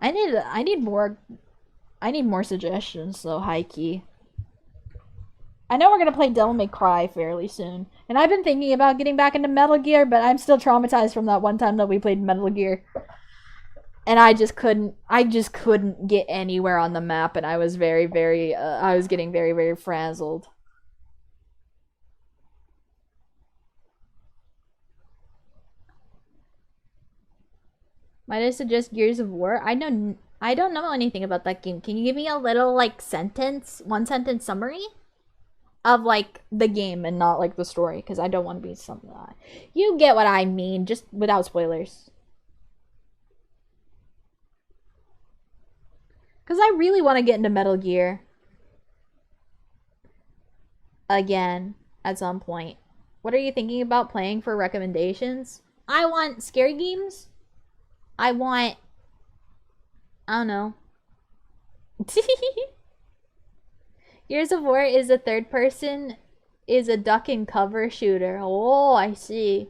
I need more suggestions though, high key. I know we're gonna play Devil May Cry fairly soon. And I've been thinking about getting back into Metal Gear, but I'm still traumatized from that one time that we played Metal Gear. And I just couldn't get anywhere on the map and I was I was getting very, very frazzled. Might I suggest Gears of War? I don't know anything about that game. Can you give me a little like one sentence summary of like the game and not like the story? Because I don't want to be something like that. You get what I mean, just without spoilers. Because I really want to get into Metal Gear again at some point. What are you thinking about playing for recommendations? I want scary games. I don't know. Gears of War is a third person, is a duck and cover shooter. Oh, I see.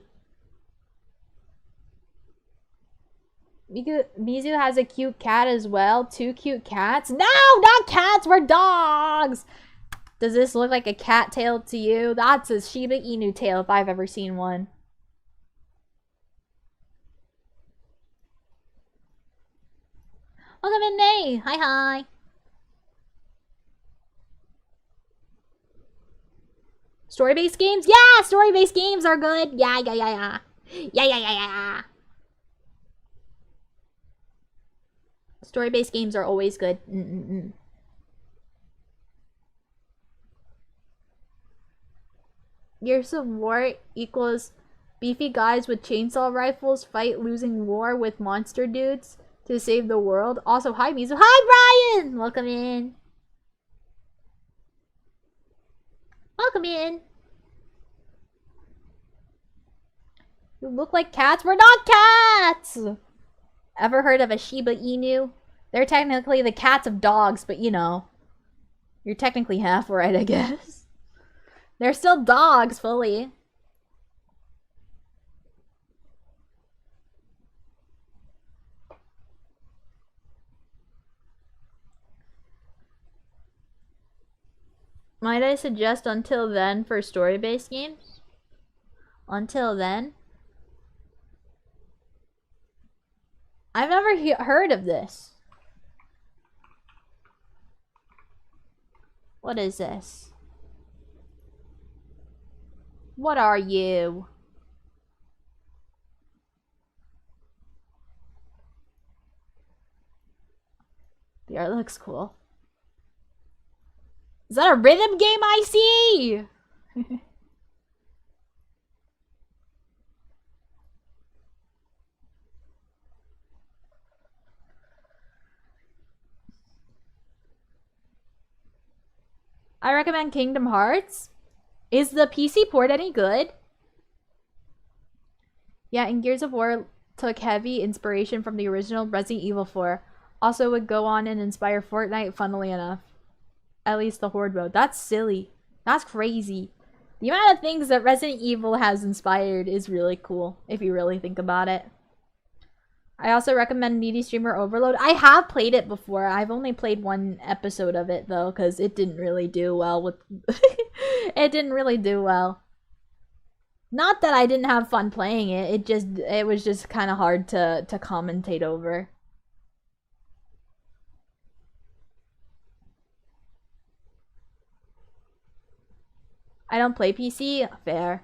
Mizu has a cute cat as well. 2 cute cats. No, not cats, we're dogs! Does this look like a cat tail to you? That's a Shiba Inu tail if I've ever seen one. Welcome in, Nay. Hi, hi. Story-based games? Yeah, story-based games are good. Yeah. Yeah. Story-based games are always good. Gears of War equals beefy guys with chainsaw rifles fight losing war with monster dudes to save the world. Also, hi Mizu. Hi Brian! Welcome in. Welcome in. You look like cats. We're not cats! Ever heard of a Shiba Inu? They're technically the cats of dogs, but you know. You're technically half right, I guess. They're still dogs, fully. Might I suggest Until Then for story-based games? Until Then? I've never heard of this. What is this? What are you? The art looks cool. Is that a rhythm game I see? I recommend Kingdom Hearts. Is the PC port any good? Yeah, and Gears of War took heavy inspiration from the original Resident Evil 4. Also would go on and inspire Fortnite, funnily enough. At least the Horde mode. That's silly. That's crazy. The amount of things that Resident Evil has inspired is really cool, if you really think about it. I also recommend Meaty Streamer Overload. I have played it before. I've only played one episode of it, though, because it didn't really do well with... It didn't really do well. Not that I didn't have fun playing it. It was just kind of hard to commentate over. I don't play PC? Fair.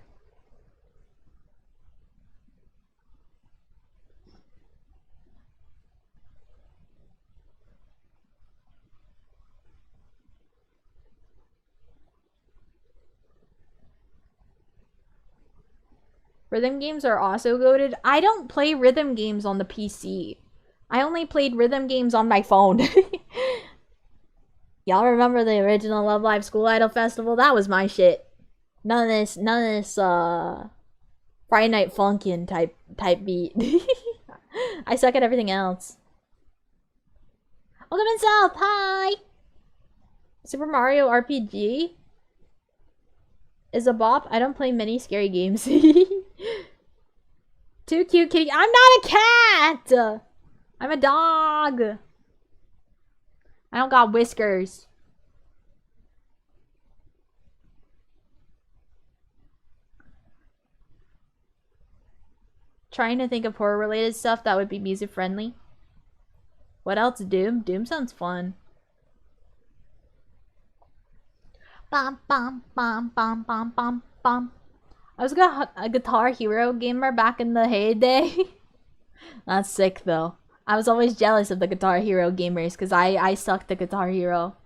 Rhythm games are also goated. I don't play rhythm games on the PC. I only played rhythm games on my phone. Y'all remember the original Love Live School Idol Festival? That was my shit. None of this, Friday Night Funkin' type beat. I suck at everything else. Welcome in South, hi! Super Mario RPG is a bop. I don't play many scary games. Too cute kitty. I'm not a cat! I'm a dog. I don't got whiskers. Trying to think of horror related stuff that would be music friendly. What else? Doom? Doom sounds fun. Bum bum bum bum bum bum bum. I was a Guitar Hero gamer back in the heyday. That's sick though. I was always jealous of the Guitar Hero gamers because I sucked at Guitar Hero.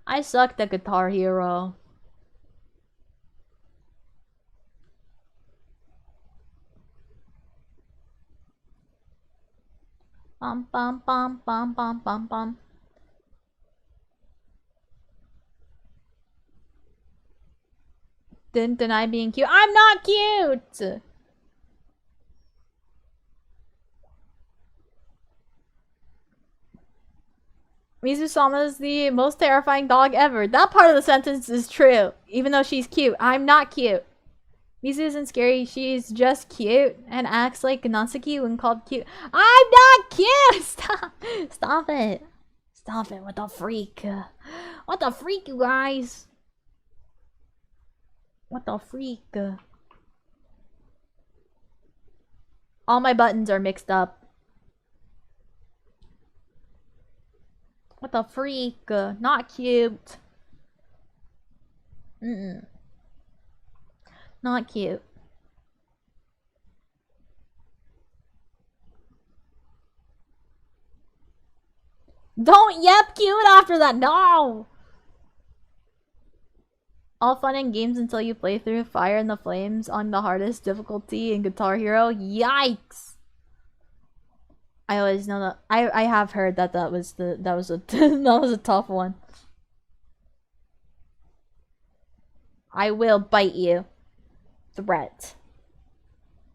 I sucked at Guitar Hero. Bum bum bum bum bum bum bum. Didn't deny being cute. I'm not cute! Mizu-sama is the most terrifying dog ever. That part of the sentence is true. Even though she's cute. I'm not cute. Mizu isn't scary. She's just cute and acts like Natsuki when called cute. I'm not cute! Stop! Stop it. Stop it. What the freak? What the freak, you guys? What the freak? All my buttons are mixed up. What the freak? Not cute. Not cute. Don't yep cute after that. No! All fun and games until you play through Fire and the Flames on the hardest difficulty in Guitar Hero. Yikes! I always know that. I have heard that that was a that was a tough one. I will bite you. Threat.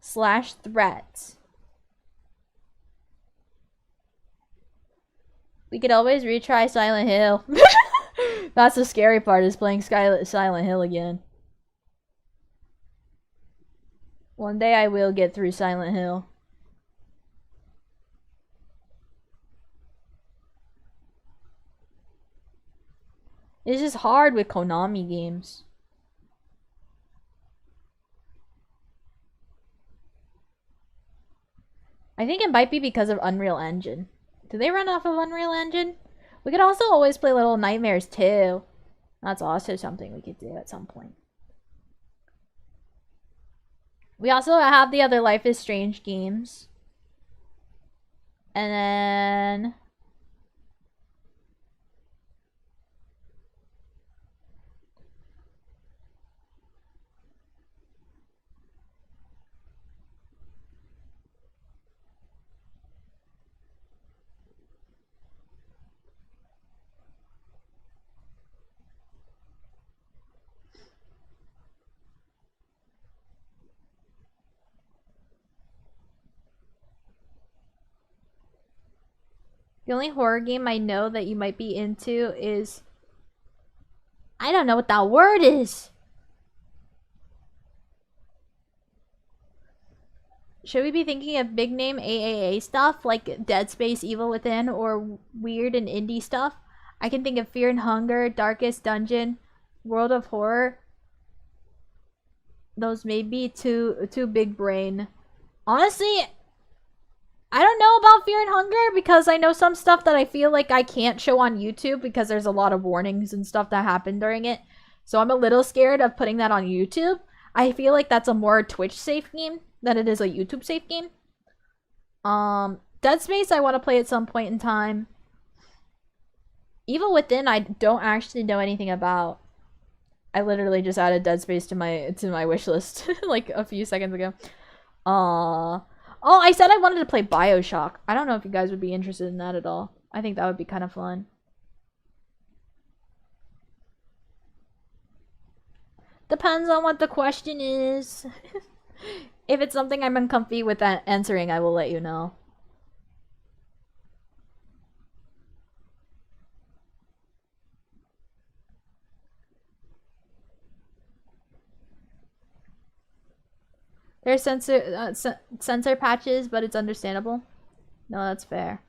/ threat. We could always retry Silent Hill. That's the scary part, is playing Silent Hill again. One day I will get through Silent Hill. It's just hard with Konami games. I think it might be because of Unreal Engine. Do they run off of Unreal Engine? We could also always play Little Nightmares too. That's also something we could do at some point. We also have the other Life is Strange games. And then... The only horror game I know that you might be into is... I don't know what that word is! Should we be thinking of big name AAA stuff like Dead Space, Evil Within, or weird and indie stuff? I can think of Fear and Hunger, Darkest Dungeon, World of Horror. Those may be too big brain. Honestly, I don't know about Fear and Hunger because I know some stuff that I feel like I can't show on YouTube because there's a lot of warnings and stuff that happen during it. So I'm a little scared of putting that on YouTube. I feel like that's a more Twitch safe game than it is a YouTube safe game. Dead Space I want to play at some point in time. Evil Within I don't actually know anything about. I literally just added Dead Space to my wish list like a few seconds ago. Oh, I said I wanted to play BioShock. I don't know if you guys would be interested in that at all. I think that would be kind of fun. Depends on what the question is. If it's something I'm uncomfy with answering, I will let you know. There's sensor patches, but it's understandable. No, that's fair.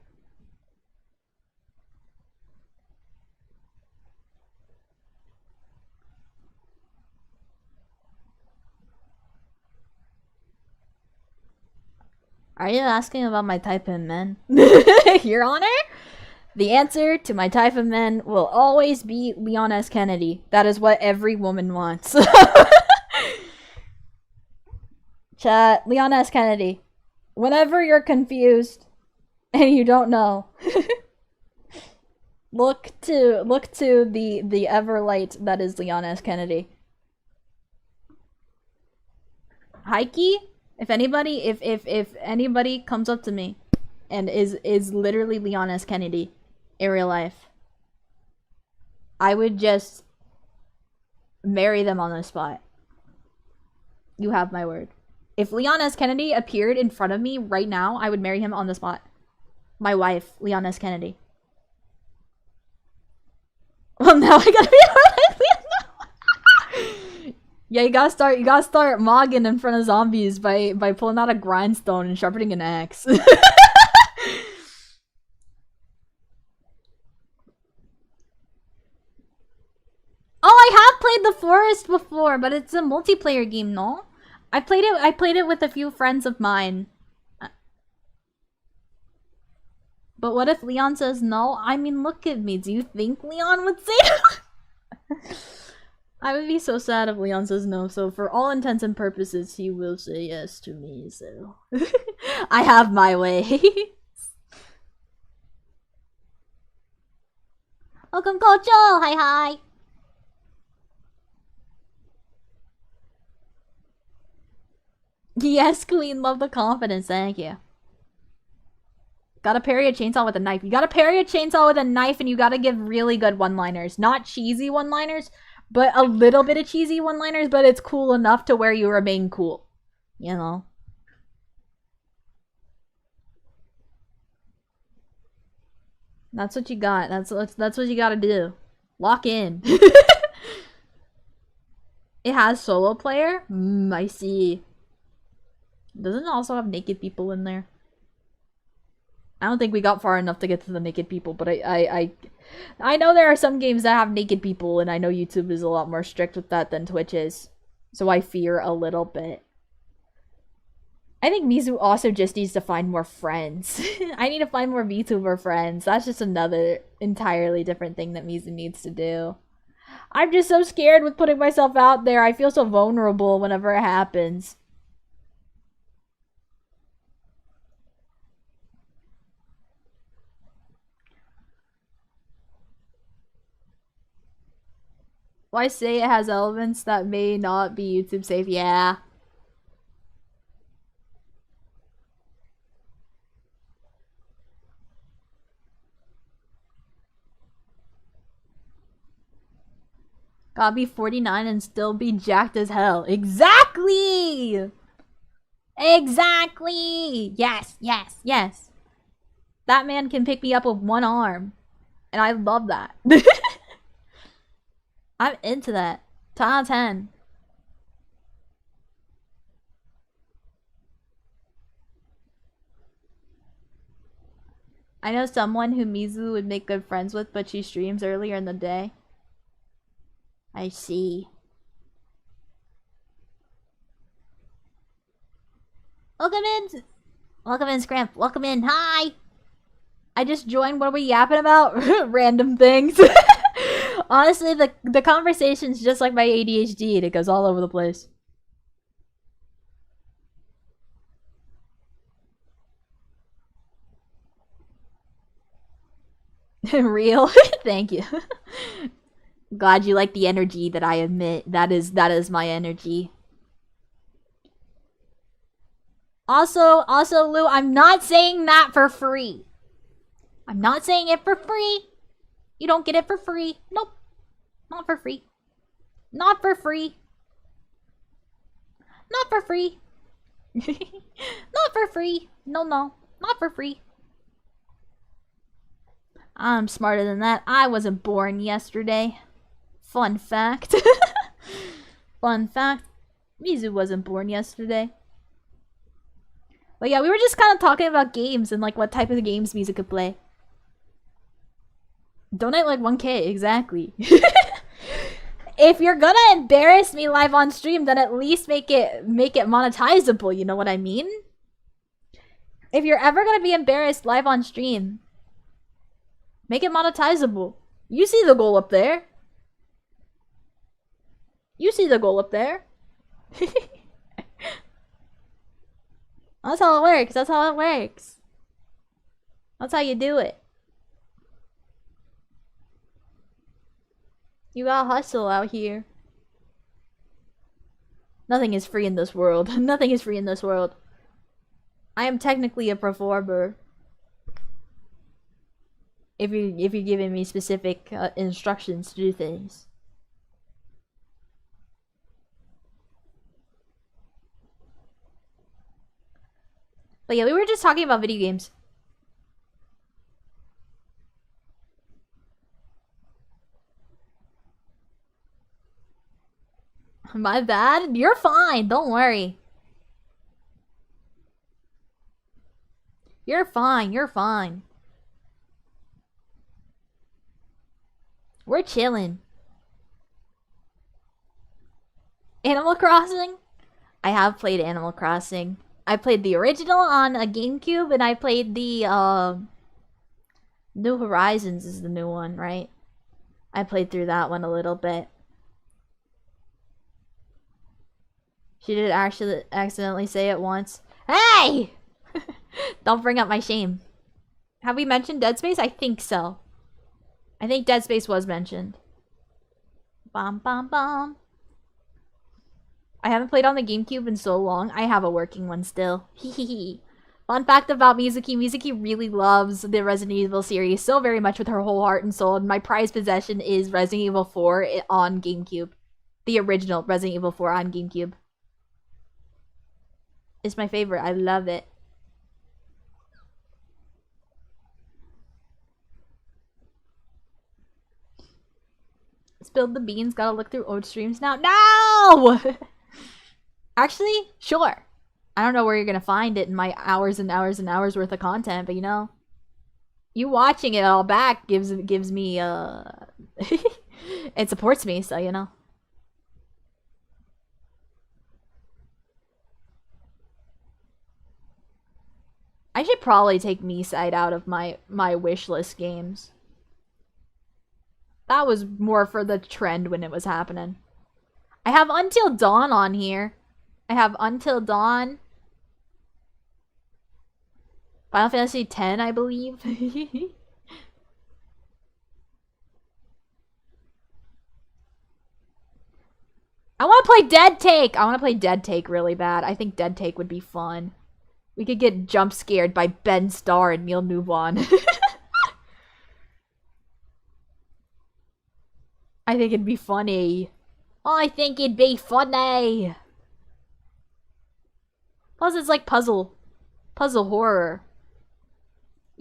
Are you asking about my type of men? Your Honor? The answer to my type of men will always be Leon S. Kennedy. That is what every woman wants. Chat, Leon S. Kennedy. Whenever you're confused and you don't know, look to the Everlight that is Leon S. Kennedy. Heike? If anybody comes up to me and is literally Leon S. Kennedy in real life, I would just marry them on the spot. You have my word. If Leon S. Kennedy appeared in front of me right now, I would marry him on the spot. My wife, Leon S. Kennedy. Well, now I gotta be Yeah, you gotta start mogging in front of zombies by pulling out a grindstone and sharpening an axe. Oh, I have played The Forest before, but it's a multiplayer game, no? I played it with a few friends of mine. But what if Leon says no? I mean, look at me. Do you think Leon would say no? I would be so sad if Leon says no, so for all intents and purposes, he will say yes to me, so... I have my way. Welcome, Kocho! Hi. Yes, Queen, love the confidence, thank you. Gotta parry a chainsaw with a knife. You gotta parry a chainsaw with a knife and you gotta give really good one-liners. Not cheesy one-liners, but a little bit of cheesy one-liners, but it's cool enough to where you remain cool. You know? That's what you got. That's what you gotta do. Lock in. It has solo player? I see. Doesn't it also have naked people in there? I don't think we got far enough to get to the naked people, but I know there are some games that have naked people, and I know YouTube is a lot more strict with that than Twitch is. So I fear a little bit. I think Mizu also just needs to find more friends. I need to find more VTuber friends. That's just another entirely different thing that Mizu needs to do. I'm just so scared with putting myself out there. I feel so vulnerable whenever it happens. Why say it has elements that may not be YouTube safe? Yeah. Gotta be 49 and still be jacked as hell. Exactly! Exactly! Yes. That man can pick me up with one arm. And I love that. I'm into that. 10 out of 10. I know someone who Mizu would make good friends with, but she streams earlier in the day. I see. Welcome in! Welcome in, Scramp. Welcome in. Hi! I just joined. What are we yapping about? Random things. Honestly, the conversation's just like my ADHD. It goes all over the place. Real? Thank you. Glad you like the energy that I emit. That is my energy. Also, Lou, I'm not saying that for free. I'm not saying it for free. You don't get it for free. Nope. Not for free. Not for free. Not for free. Not for free. No. Not for free. I'm smarter than that. I wasn't born yesterday. Fun fact. Fun fact. Mizu wasn't born yesterday. But yeah, we were just kind of talking about games and like what type of games Mizu could play. Donate like 1K, exactly. If you're gonna embarrass me live on stream, then at least make it monetizable, you know what I mean? If you're ever gonna be embarrassed live on stream, make it monetizable. You see the goal up there. You see the goal up there. That's how it works. That's how it works. That's how you do it. You gotta hustle out here. Nothing is free in this world. Nothing is free in this world. I am technically a performer. If you're giving me specific instructions to do things. But yeah, we were just talking about video games. My bad? You're fine, don't worry. You're fine, you're fine. We're chilling. Animal Crossing? I have played Animal Crossing. I played the original on a GameCube, and I played the New Horizons is the new one, right? I played through that one a little bit. She did actually accidentally say it once. Hey! Don't bring up my shame. Have we mentioned Dead Space? I think so. I think Dead Space was mentioned. Bom bom bom. I haven't played on the GameCube in so long. I have a working one still. Hehehe. Fun fact about Mizuki. Mizuki really loves the Resident Evil series so very much with her whole heart and soul. And my prized possession is Resident Evil 4 on GameCube. The original Resident Evil 4 on GameCube. It's my favorite. I love it. Spilled the beans. Gotta look through old streams now. No! Actually, sure. I don't know where you're gonna find it in my hours and hours and hours worth of content, but you know, you watching it all back gives me it supports me, so you know. I should probably take Me-Side out of my wish list games. That was more for the trend when it was happening. I have Until Dawn on here. I have Until Dawn. Final Fantasy X, I believe. I want to play Dead Take. I want to play Dead Take really bad. I think Dead Take would be fun. We could get jump scared by Ben Starr and Neil Newbon. I think it'd be funny. I think it'd be funny. Plus, it's like puzzle horror.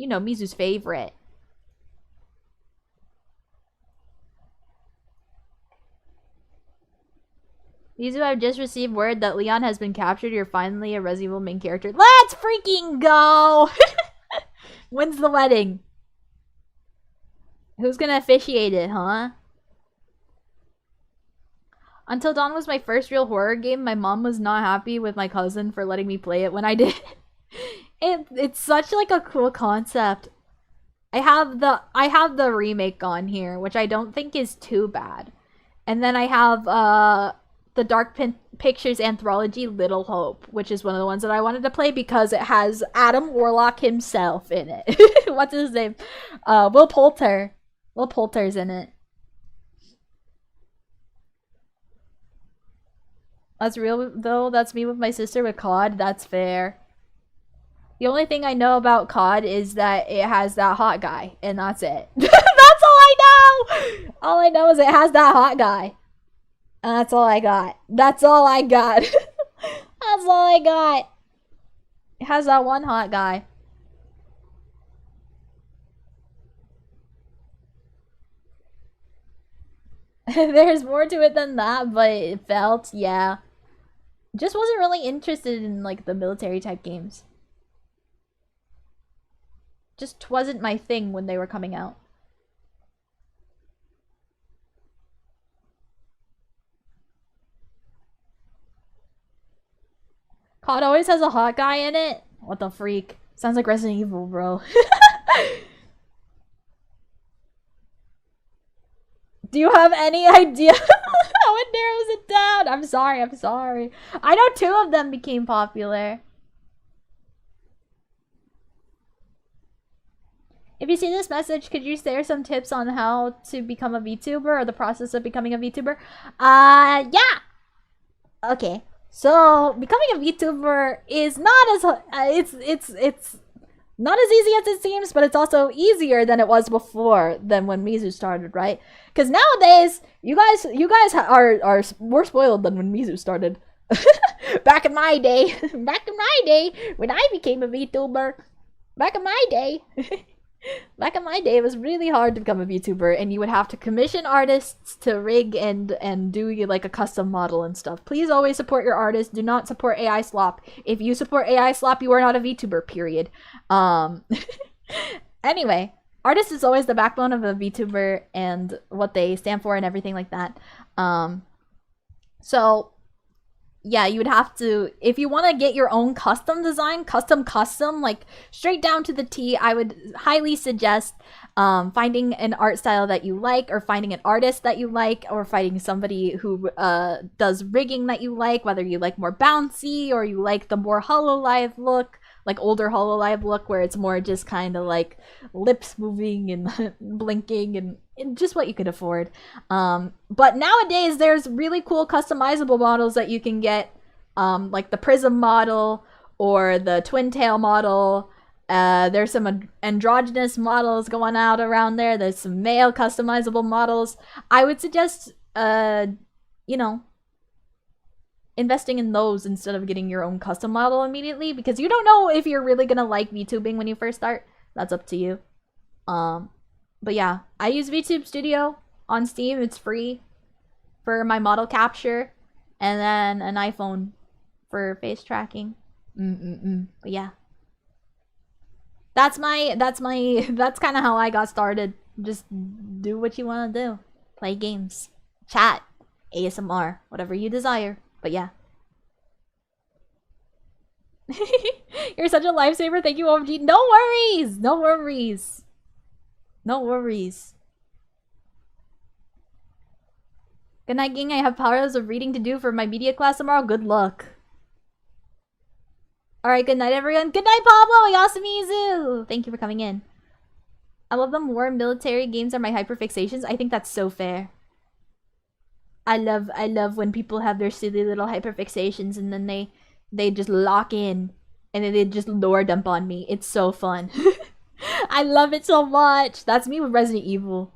You know, Mizu's favorite. Mizu, I've just received word that Leon has been captured. You're finally a Resident Evil main character. Let's freaking go! When's the wedding? Who's gonna officiate it, huh? Until Dawn was my first real horror game. My mom was not happy with my cousin for letting me play it when I did. It's such like a cool concept. I have the remake on here, which I don't think is too bad. And then I have the Dark Pictures anthology Little Hope, which is one of the ones that I wanted to play because it has Adam Warlock himself in it. What's his name? Will Poulter. Will Poulter's in it. That's real though. That's me with my sister with COD. That's fair. The only thing I know about COD is that it has that hot guy, and that's it. That's all I know! All I know is it has that hot guy. And that's all I got. That's all I got. That's all I got. It has that one hot guy. There's more to it than that, but it felt, yeah. Just wasn't really interested in, like, the military type games. Just wasn't my thing when they were coming out. COD always has a hot guy in it? What the freak? Sounds like Resident Evil, bro. Do you have any idea how it narrows it down? I'm sorry. I know 2 of them became popular. If you see this message, could you share some tips on how to become a VTuber or the process of becoming a VTuber? Yeah! Okay. So, becoming a VTuber is not as, it's not as easy as it seems, but it's also easier than it was before, than when Mizu started, right? Because nowadays, you guys are more spoiled than when Mizu started. Back in my day, when I became a VTuber, back in my day, it was really hard to become a VTuber, and you would have to commission artists to rig and do like a custom model and stuff. Please always support your artists. Do not support AI slop. If you support AI slop, you are not a VTuber, period. Anyway, artist is always the backbone of a VTuber and what they stand for and everything like that. So yeah, you would have to, if you want to get your own custom design, custom, like straight down to the T, I would highly suggest finding an art style that you like, or finding an artist that you like, or finding somebody who does rigging that you like, whether you like more bouncy or you like the more HoloLive look, like older HoloLive look where it's more just kind of like lips moving and blinking and just what you could afford. But nowadays there's really cool customizable models that you can get, like the Prism model or the Twin Tail model. There's some androgynous models going out around there. There's some male customizable models. I would suggest, you know, investing in those instead of getting your own custom model immediately, because you don't know if you're really gonna like VTubing when you first start. That's up to you. But yeah, I use VTube Studio on Steam. It's free for my model capture, and then an iPhone for face tracking. But yeah, that's kind of how I got started. Just do what you want to do. Play games, chat, ASMR, whatever you desire. But yeah. You're such a lifesaver. Thank you, OMG. No worries. No worries. No worries. Good night, gang. I have powers of reading to do for my media class tomorrow. Good luck. Alright, good night, everyone. Good night, Pablo. Yasamizu. Thank you for coming in. I love them. War and military games are my hyperfixations. I think that's so fair. I love when people have their silly little hyperfixations and then they just lock in and then they just lore dump on me. It's so fun. I love it so much. That's me with Resident Evil.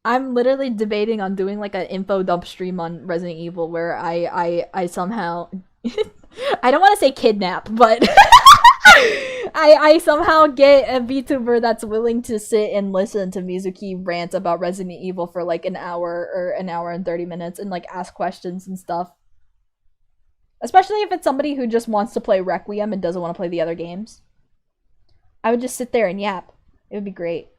I'm literally debating on doing like an info dump stream on Resident Evil where I somehow I don't want to say kidnap, but I somehow get a VTuber that's willing to sit and listen to Mizuki rant about Resident Evil for like an hour or an hour and 30 minutes and like ask questions and stuff. Especially if it's somebody who just wants to play Requiem and doesn't want to play the other games. I would just sit there and yap. It would be great.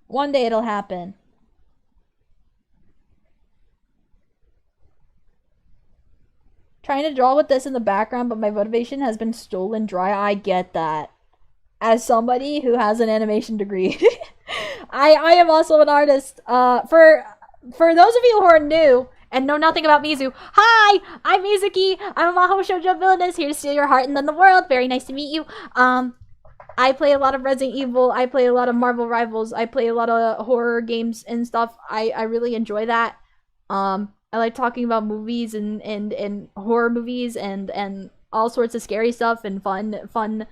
One day it'll happen. Trying to draw with this in the background, but my motivation has been stolen dry. I get that. As somebody who has an animation degree, I am also an artist. For those of you who are new and know nothing about Mizu, hi, I'm Mizuki. I'm a Mahou Shoujo villainess here to steal your heart and then the world. Very nice to meet you. I play a lot of Resident Evil. I play a lot of Marvel Rivals. I play a lot of horror games and stuff. I really enjoy that. I like talking about movies and horror movies and all sorts of scary stuff and fun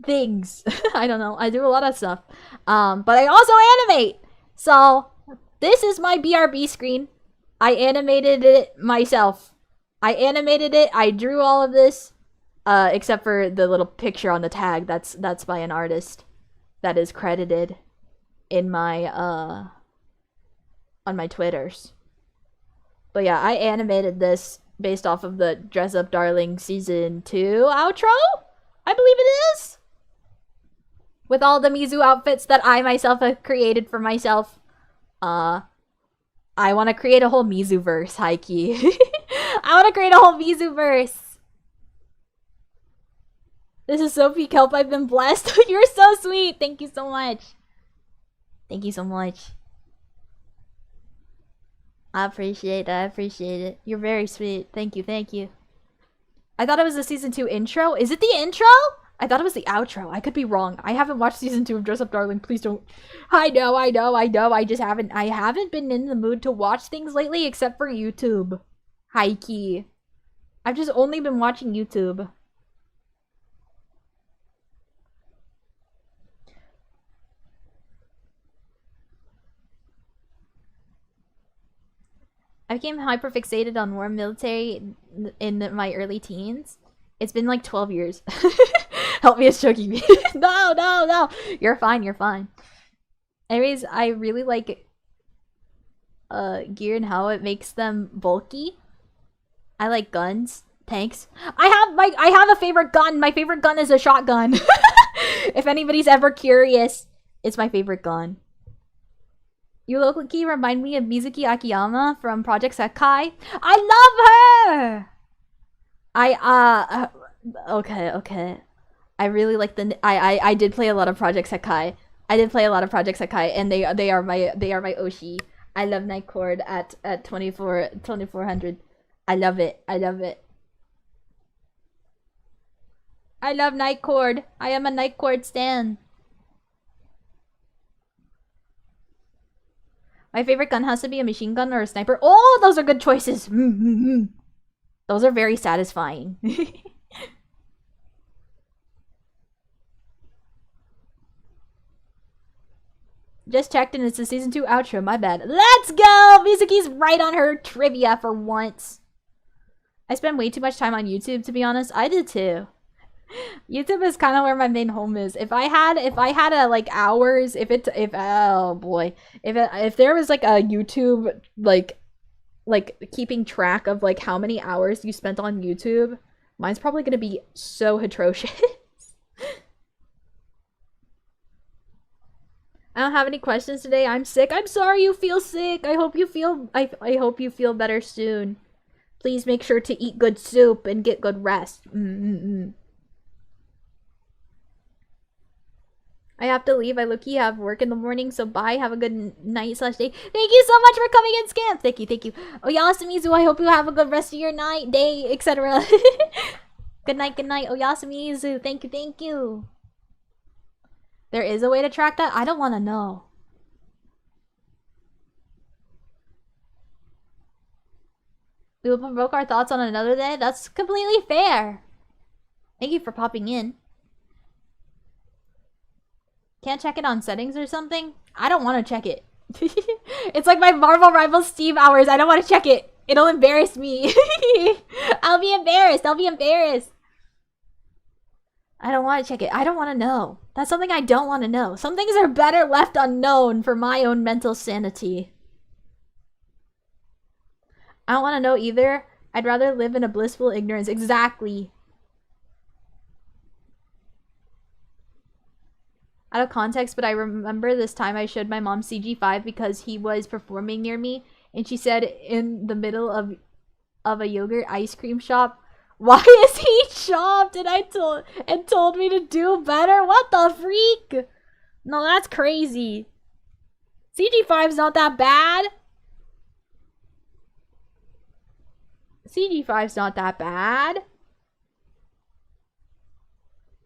things. I don't know. I do a lot of stuff. But I also animate. So this is my BRB screen. I animated it myself. I animated it. I drew all of this. Except for the little picture on the tag. That's by an artist that is credited in my on my Twitters. But yeah, I animated this based off of the Dress Up Darling Season 2 outro? I believe it is? With all the Mizu outfits that I myself have created for myself. I want to create a whole Mizu-verse, Haiki. I want to create a whole Mizu-verse. This is Sophie Kelp. I've been blessed. You're so sweet. Thank you so much. Thank you so much. I appreciate it. I appreciate it. You're very sweet. Thank you. Thank you. I thought it was the season 2 intro. Is it the intro? I thought it was the outro. I could be wrong. I haven't watched season 2 of Dress Up Darling. Please don't. I know. I just haven't. I haven't been in the mood to watch things lately except for YouTube. Hikey. I've just only been watching YouTube. I became hyperfixated on war military in my early teens. It's been like 12 years. Help me, it's choking me. No. You're fine, you're fine. Anyways, I really like gear and how it makes them bulky. I like guns, tanks. I have a favorite gun. My favorite gun is a shotgun. If anybody's ever curious, it's my favorite gun. You low-key remind me of Mizuki Akemi from Project Sekai. I love her! Okay. I really like the I did play a lot of Project Sekai. And they are my Oshi. I love Night Court at 2400. I love it. I love Night Court. I am a Night Court stan. My favorite gun has to be a machine gun or a sniper. Oh, those are good choices. Those are very satisfying. Just checked and it's the season 2 outro. My bad. Let's go! Mizuki's right on her trivia for once. I spend way too much time on YouTube, to be honest. I did too. YouTube is kind of where my main home is. If I had a like hours, if oh boy, if there was like a YouTube like keeping track of like how many hours you spent on YouTube, mine's probably gonna be so atrocious. I don't have any questions today. I'm sick. I'm sorry you feel sick. I hope you feel better soon. Please make sure to eat good soup and get good rest. I have to leave. I low-key have work in the morning, so bye. Have a good night / day. Thank you so much for coming in, Scamp. Thank you. Oyasumi, I hope you have a good rest of your night, day, etc. Good night. Oyasumi, thank you. There is a way to track that? I don't want to know. We will provoke our thoughts on another day? That's completely fair. Thank you for popping in. Can't check it on settings or something? I don't want to check it. It's like my Marvel Rivals Steam hours. I don't want to check it. It'll embarrass me. I'll be embarrassed. I'll be embarrassed. I don't want to check it. I don't want to know. That's something I don't want to know. Some things are better left unknown for my own mental sanity. I don't want to know either. I'd rather live in a blissful ignorance. Exactly. Out of context, but I remember this time I showed my mom CG5 because he was performing near me, and she said in the middle of a yogurt ice cream shop, "Why is he chopped?" And told me to do better. What the freak? No, that's crazy. CG5's not that bad. CG5's not that bad.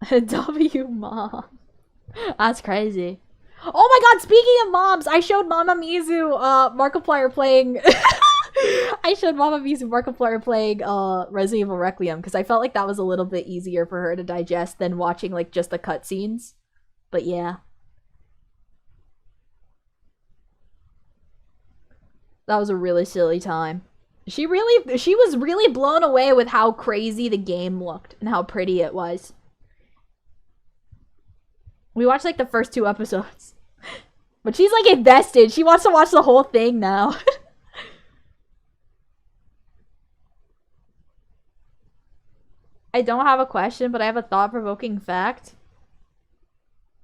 W mom. That's crazy. Oh my god, speaking of moms, I showed Mama Mizu Markiplier playing I showed Mama Mizu Markiplier playing Resident Evil Requiem because I felt like that was a little bit easier for her to digest than watching like just the cutscenes. But yeah. That was a really silly time. She was really blown away with how crazy the game looked and how pretty it was. We watched like the first 2 episodes. But she's like invested. She wants to watch the whole thing now. I don't have a question, but I have a thought-provoking fact.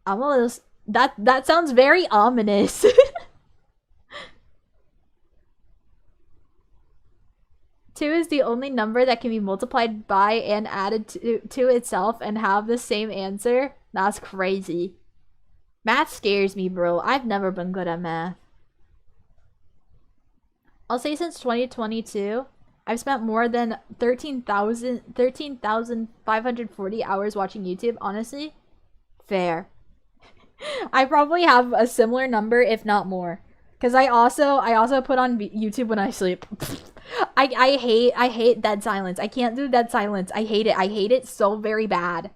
I'm a little... That sounds very ominous. Two is the only number that can be multiplied by and added to itself and have the same answer. That's crazy. Math scares me, bro. I've never been good at math. I'll say since 2022, I've spent more than 13,540 hours watching YouTube. Honestly, fair. I probably have a similar number, if not more. Because I also put on YouTube when I sleep. I hate dead silence. I can't do dead silence. I hate it. I hate it so very bad.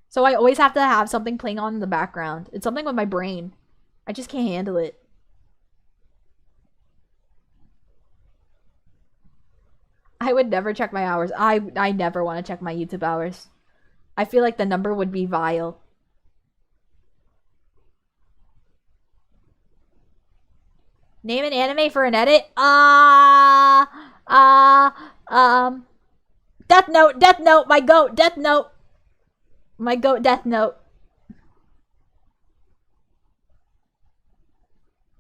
So I always have to have something playing on in the background. It's something with my brain. I just can't handle it. I would never check my hours. I never want to check my YouTube hours. I feel like the number would be vile. Name an anime for an edit? Death Note, my goat, Death Note. My goat, Death Note.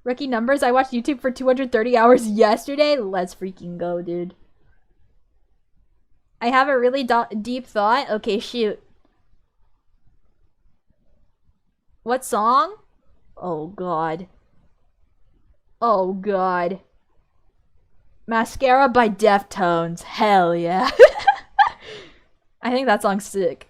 Rookie numbers, I watched YouTube for 230 hours yesterday. Let's freaking go, dude. I have a really deep thought. Okay, shoot. What song? Oh, God. Oh, God. Mascara by Deftones. Hell yeah. I think that song's sick.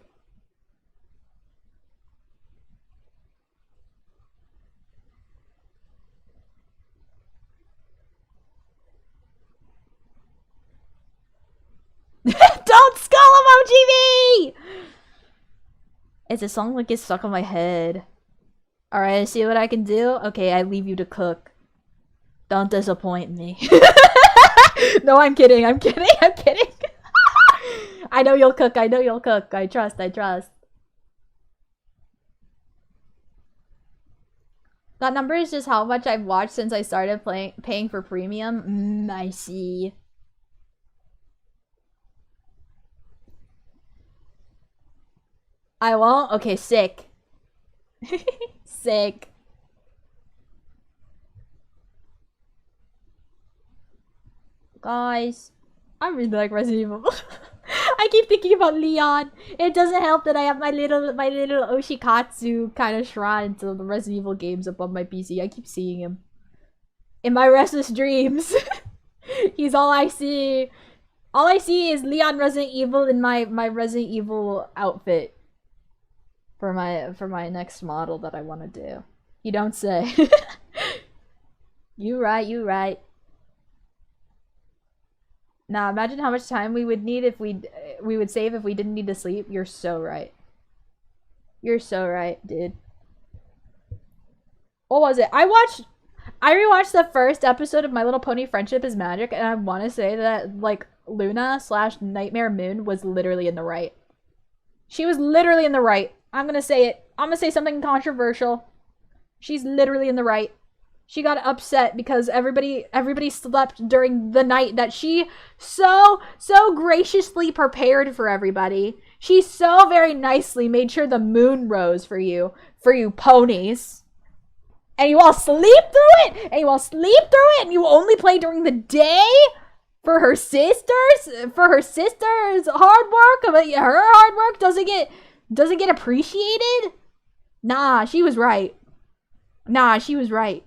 Don't skull emoji me! It's a song that gets stuck on my head. Alright, see what I can do? Okay, I leave you to cook. Don't disappoint me. No, I'm kidding. I'm kidding. I'm kidding. I know you'll cook. I know you'll cook. I trust. I trust. That number is just how much I've watched since I started paying for premium. I see. I won't? Okay, sick. Sick. Guys, I really like Resident Evil. I keep thinking about Leon. It doesn't help that I have my little Oshikatsu kind of shrine to the Resident Evil games up on my PC. I keep seeing him in my restless dreams. He's all I see. All I see is Leon Resident Evil in my Resident Evil outfit for my next model that I want to do. You don't say. You right. You right. Now imagine how much time we would need if we would save if we didn't need to sleep. You're so right. You're so right, dude. What was it? I I rewatched the first episode of My Little Pony Friendship is Magic, and I want to say that, like, Luna / Nightmare Moon was literally in the right. She was literally in the right. I'm gonna say it. I'm gonna say something controversial. She's literally in the right. She got upset because everybody slept during the night that she so graciously prepared for everybody. She so very nicely made sure the moon rose for you ponies. And you all sleep through it! And you only play during the day? For her sisters hard work? Her hard work doesn't get appreciated? Nah, she was right. Nah, she was right.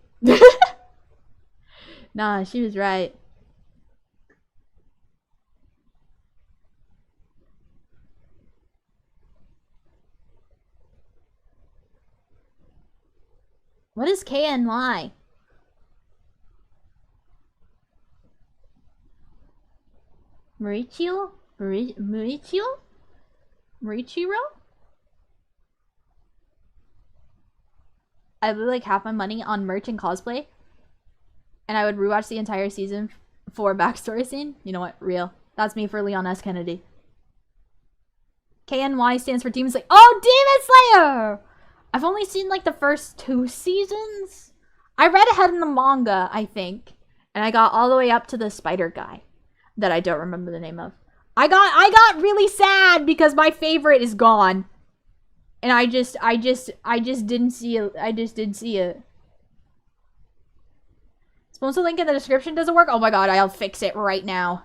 Nah, she was right. What is KNY? Mauricio? Mauricio? Maurichiro? I blew like half my money on merch and cosplay. And I would rewatch the entire season for a backstory scene. You know what? Real. That's me for Leon S. Kennedy. KNY stands for Demon Slayer. Oh, Demon Slayer! I've only seen like the first 2 seasons. I read ahead in the manga, I think. And I got all the way up to the spider guy that I don't remember the name of. I got really sad because my favorite is gone. And I just didn't see it. I just didn't see it. Supposed to link in the description doesn't work? Oh my god, I'll fix it right now.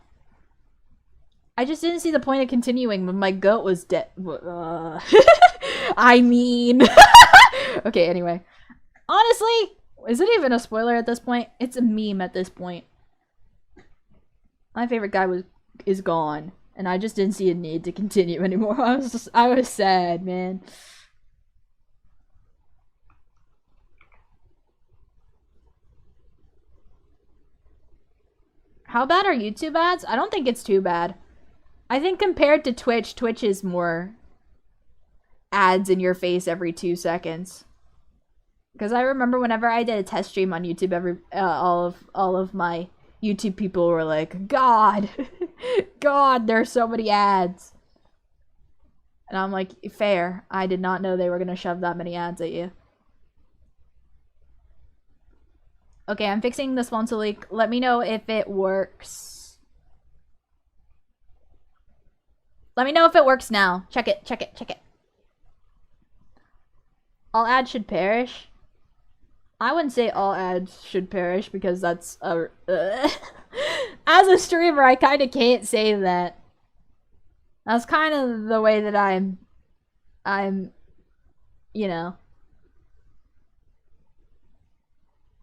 I just didn't see the point of continuing when my goat was dead. I mean... Okay, anyway. Honestly, is it even a spoiler at this point? It's a meme at this point. My favorite guy is gone. And I just didn't see a need to continue anymore. I was sad, man. How bad are YouTube ads? I don't think it's too bad. I think compared to Twitch, Twitch is more ads in your face every 2 seconds. Because I remember whenever I did a test stream on YouTube, all of my YouTube people were like, God, God, there's so many ads. And I'm like, fair. I did not know they were gonna shove that many ads at you. Okay, I'm fixing the sponsor leak. Let me know if it works. Let me know if it works now. Check it, check it, check it. All ads should perish. I wouldn't say all ads should perish because that's a... As a streamer, I kind of can't say that. That's kind of the way that I'm, you know.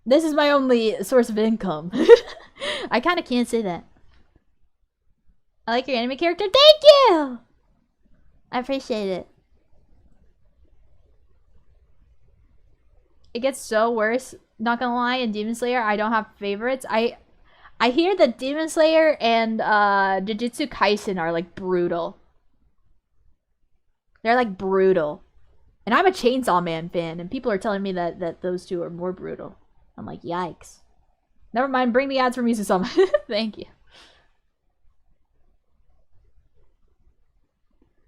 This is my only source of income. I kind of can't say that. I like your anime character. Thank you! I appreciate it. It gets so worse. Not gonna lie, in Demon Slayer, I don't have favorites. I hear that Demon Slayer and Jujutsu Kaisen are like brutal. They're like brutal. And I'm a Chainsaw Man fan, and people are telling me that those two are more brutal. I'm like, yikes. Never mind, bring the ads from Mizu-sama. Thank you.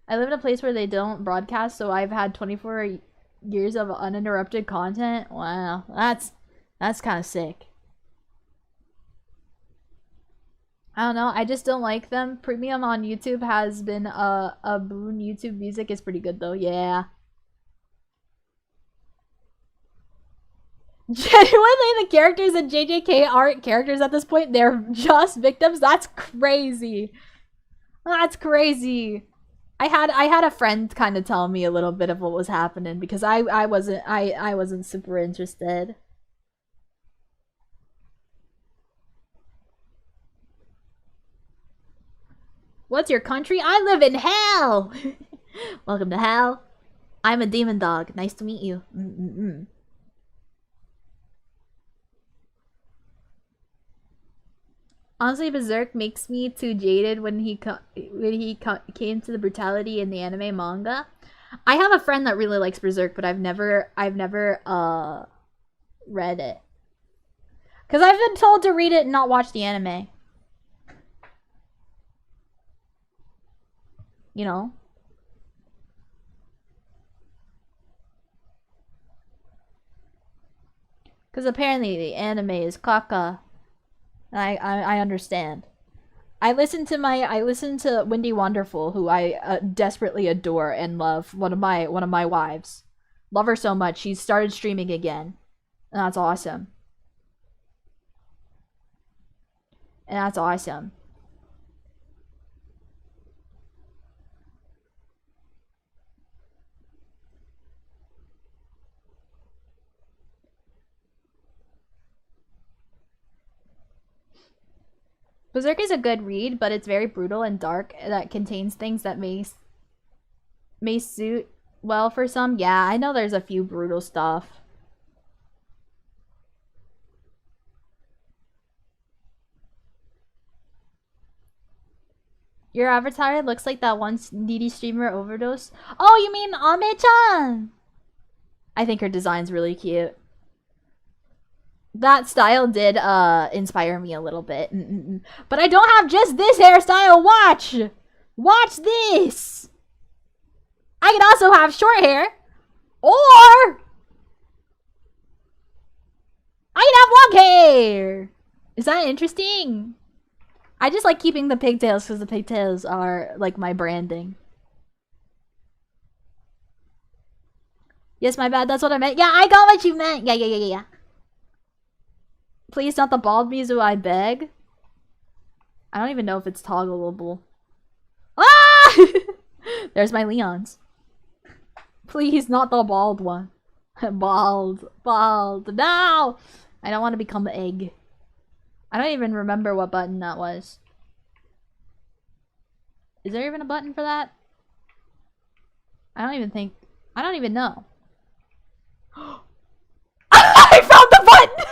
I live in a place where they don't broadcast, so I've had 24 years of uninterrupted content. Wow, that's kind of sick. I don't know, I just don't like them. Premium on YouTube has been a boon. YouTube music is pretty good though, yeah. Genuinely, the characters in JJK aren't characters at this point. They're just victims. That's crazy. That's crazy. I had a friend kind of tell me a little bit of what was happening because I wasn't super interested. What's your country? I live in hell. Welcome to hell. I'm a demon dog. Nice to meet you. Honestly, Berserk makes me too jaded when he came to the brutality in the anime manga. I have a friend that really likes Berserk, but I've never read it. Because I've been told to read it and not watch the anime. You know? Because apparently the anime is caca. And I understand. I listen to Windy Wonderful, who I desperately adore and love. One of my wives. Love her so much. She's started streaming again. And that's awesome. And that's awesome. Berserk is a good read, but it's very brutal and dark. That contains things that may suit well for some. Yeah, I know there's a few brutal stuff. Your avatar looks like that one needy streamer overdose. Oh, you mean Ame-chan? I think her design's really cute. That style did inspire me a little bit. But I don't have just this hairstyle. Watch! Watch this! I can also have short hair. Or I can have long hair. Is that interesting? I just like keeping the pigtails because the pigtails are like my branding. Yes, my bad. That's what I meant. Yeah, I got what you meant. Yeah. Please, not the bald Mizu, I beg. I don't even know if it's toggleable. Ah! There's my Leons. Please, not the bald one. Bald. No! I don't want to become an egg. I don't even remember what button that was. Is there even a button for that? I don't even know. I found the button!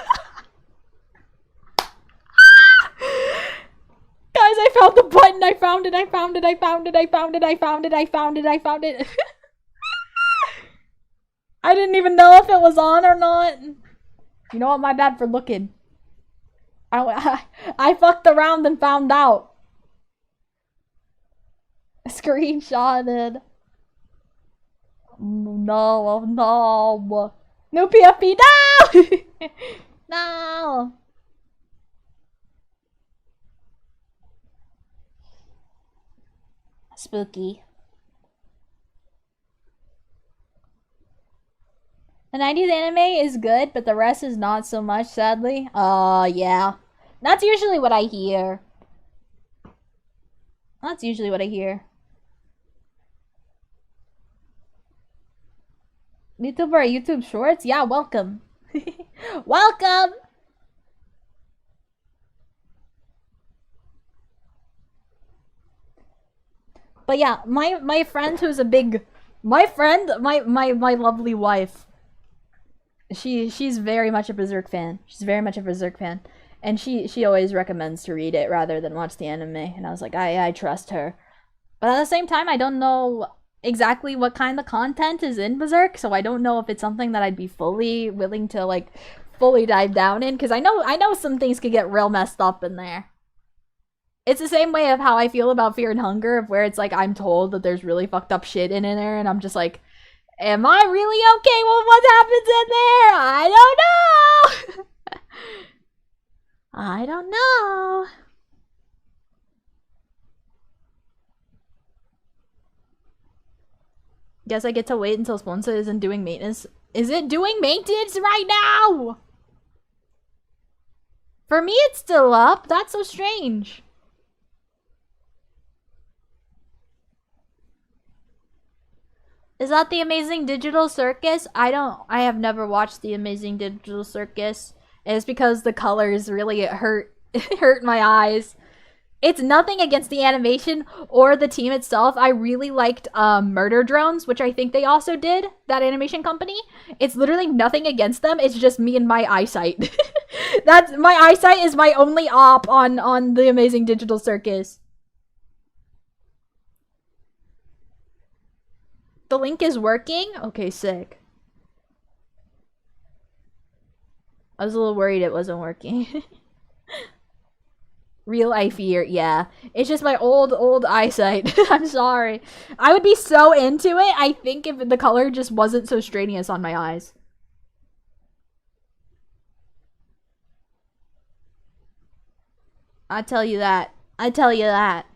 Guys, I found the button. I found it. I didn't even know if it was on or not. You know what? My bad for looking. I fucked around and found out. Screenshotted. No. No PFP. No! No! Spooky. The 90s anime is good, but the rest is not so much, sadly. Yeah. That's usually what I hear. YouTube or YouTube Shorts? Yeah, welcome. Welcome! But yeah, my friend who's a big... My lovely wife. She's very much a Berserk fan. And she always recommends to read it rather than watch the anime. And I was like, I trust her. But at the same time, I don't know exactly what kind of content is in Berserk, so I don't know if it's something that I'd be fully willing to like fully dive down in, because I know some things could get real messed up in there. It's the same way of how I feel about Fear and Hunger, of where it's like I'm told that there's really fucked up shit in there, and I'm just like, am I really okay with what happens in there? I don't know. I don't know. Guess I get to wait until Sponsa isn't doing maintenance. Is it doing maintenance right now? For me, it's still up. That's so strange. Is that the Amazing Digital Circus? I have never watched the Amazing Digital Circus. It's because the colors really hurt my eyes. It's nothing against the animation or the team itself. I really liked Murder Drones, which I think they also did, that animation company. It's literally nothing against them. It's just me and my eyesight. My eyesight is my only op on the Amazing Digital Circus. The link is working? Okay, sick. I was a little worried it wasn't working. Real eye fear, yeah. It's just my old eyesight. I'm sorry. I would be so into it, I think, if the color just wasn't so strenuous on my eyes. I tell you that. I tell you that.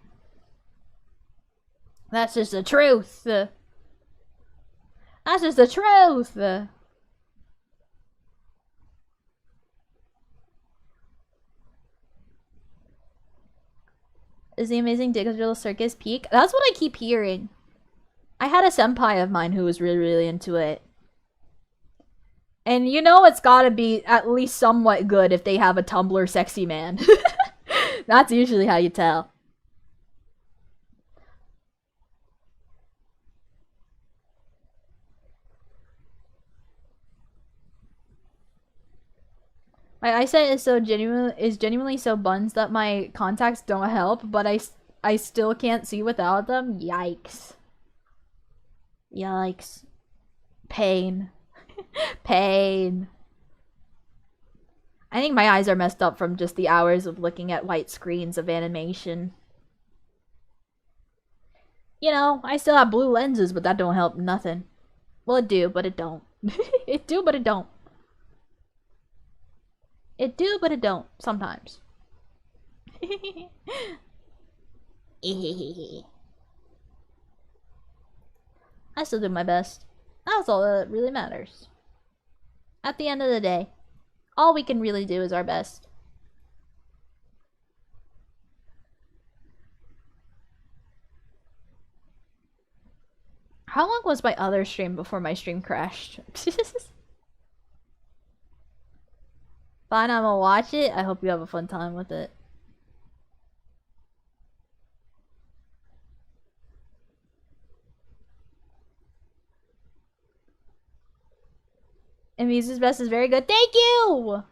That's just the truth. That's just the truth. Is the amazing digital circus peak? That's what I keep hearing. I had a senpai of mine who was really into it. And you know it's gotta be at least somewhat good if they have a Tumblr sexy man. That's usually how you tell. My eyesight is genuinely so buns that my contacts don't help, but I still can't see without them. Yikes. Yikes. Pain. Pain. I think my eyes are messed up from just the hours of looking at white screens of animation. You know, I still have blue lenses, but that don't help nothing. Well, it do, but it don't. It do, but it don't. It do, but it don't. Sometimes. I still do my best. That's all that really matters. At the end of the day, all we can really do is our best. How long was my other stream before my stream crashed? Fine, I'm gonna watch it. I hope you have a fun time with it. And Mizu's best is very good. Thank you!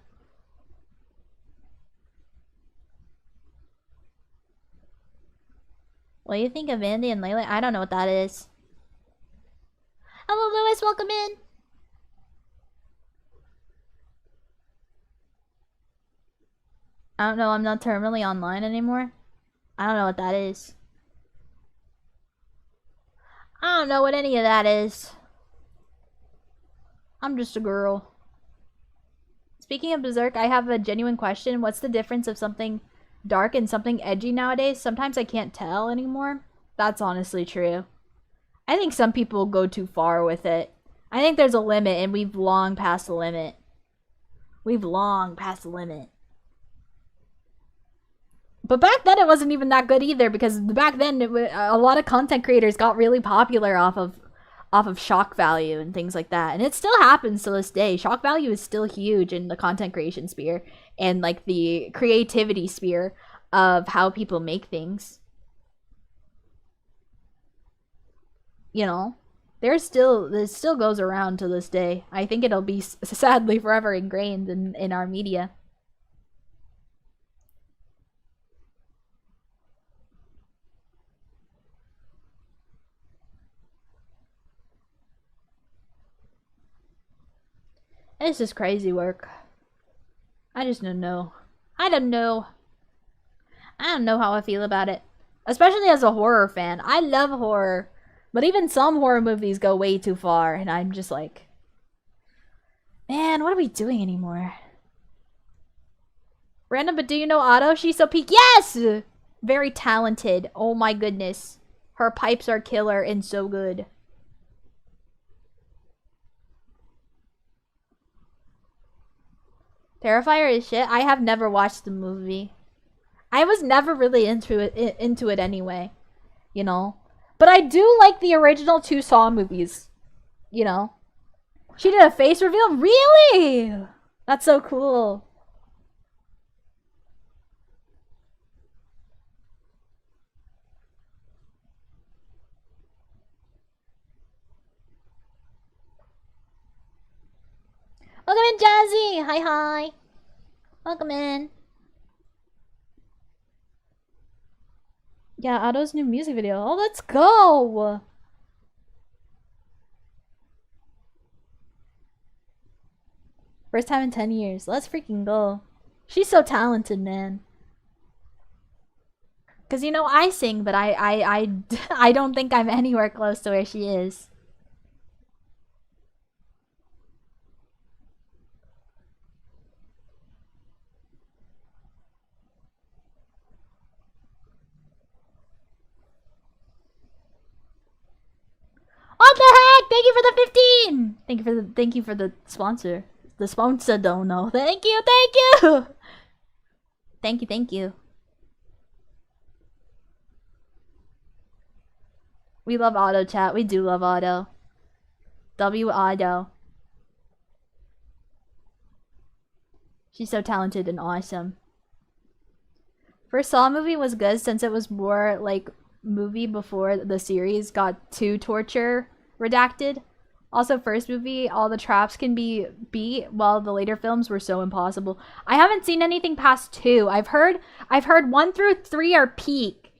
What do you think of Andy and Layla? I don't know what that is. Hello, Lewis. Welcome in. I don't know. I'm not terminally online anymore. I don't know what that is. I don't know what any of that is. I'm just a girl. Speaking of Berserk, I have a genuine question. What's the difference of something dark and something edgy nowadays? Sometimes I can't tell anymore. That's honestly true. I think some people go too far with it. I think there's a limit, and we've long passed the limit. We've long passed the limit. But back then it wasn't even that good either, because back then a lot of content creators got really popular off of shock value and things like that. And it still happens to this day. Shock value is still huge in the content creation sphere and like the creativity sphere of how people make things. You know, this still goes around to this day. I think it'll be sadly forever ingrained in our media. It's just crazy work. I just don't know. I don't know. I don't know how I feel about it. Especially as a horror fan. I love horror. But even some horror movies go way too far. And I'm just like, man, what are we doing anymore? Random, but do you know Otto? She's so peak. Yes! Very talented. Oh my goodness. Her pipes are killer and so good. Terrifier is shit. I have never watched the movie. I was never really into it anyway, you know. But I do like the original two Saw movies, you know. She did a face reveal? Really? That's so cool. Welcome in, Jazzy! Hi, hi! Welcome in. Yeah, Otto's new music video. Oh, let's go! First time in 10 years. Let's freaking go. She's so talented, man. Cause you know I sing, but I don't think I'm anywhere close to where she is. What the heck? Thank you for the 15. Thank you for the sponsor. The sponsor don't know. Thank you, thank you. Thank you. We love auto chat. We do love auto. W auto. She's so talented and awesome. First Saw movie was good since it was more like movie before the series got too torture redacted. Also, first movie, all the traps can be beat, while the later films were so impossible. I haven't seen anything past 2. I've heard 1 through 3 are peak,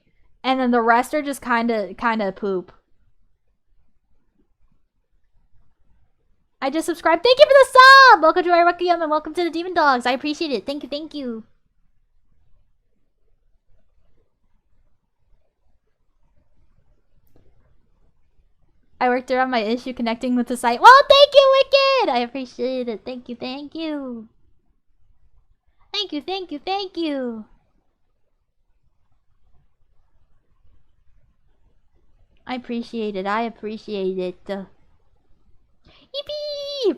and then the rest are just kind of poop. I just subscribed. Thank you for the sub! Welcome to our Requiem and welcome to the Demon Dogs. I appreciate it. Thank you, thank you. I worked around my issue connecting with the site. Well, thank you, Wicked! I appreciate it. Thank you, thank you. Thank you, thank you, thank you. I appreciate it. I appreciate it. Yippee!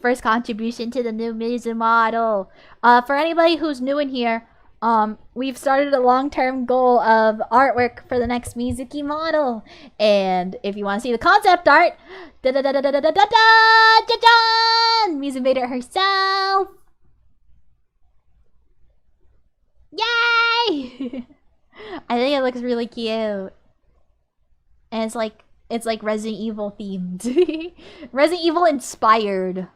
First contribution to the new Mizu model. For anybody who's new in here, we've started a long-term goal of artwork for the next Mizuki model. And if you want to see the concept art, Mizu made it herself. Yay! I think it looks really cute. And it's like Resident Evil themed. Resident Evil inspired.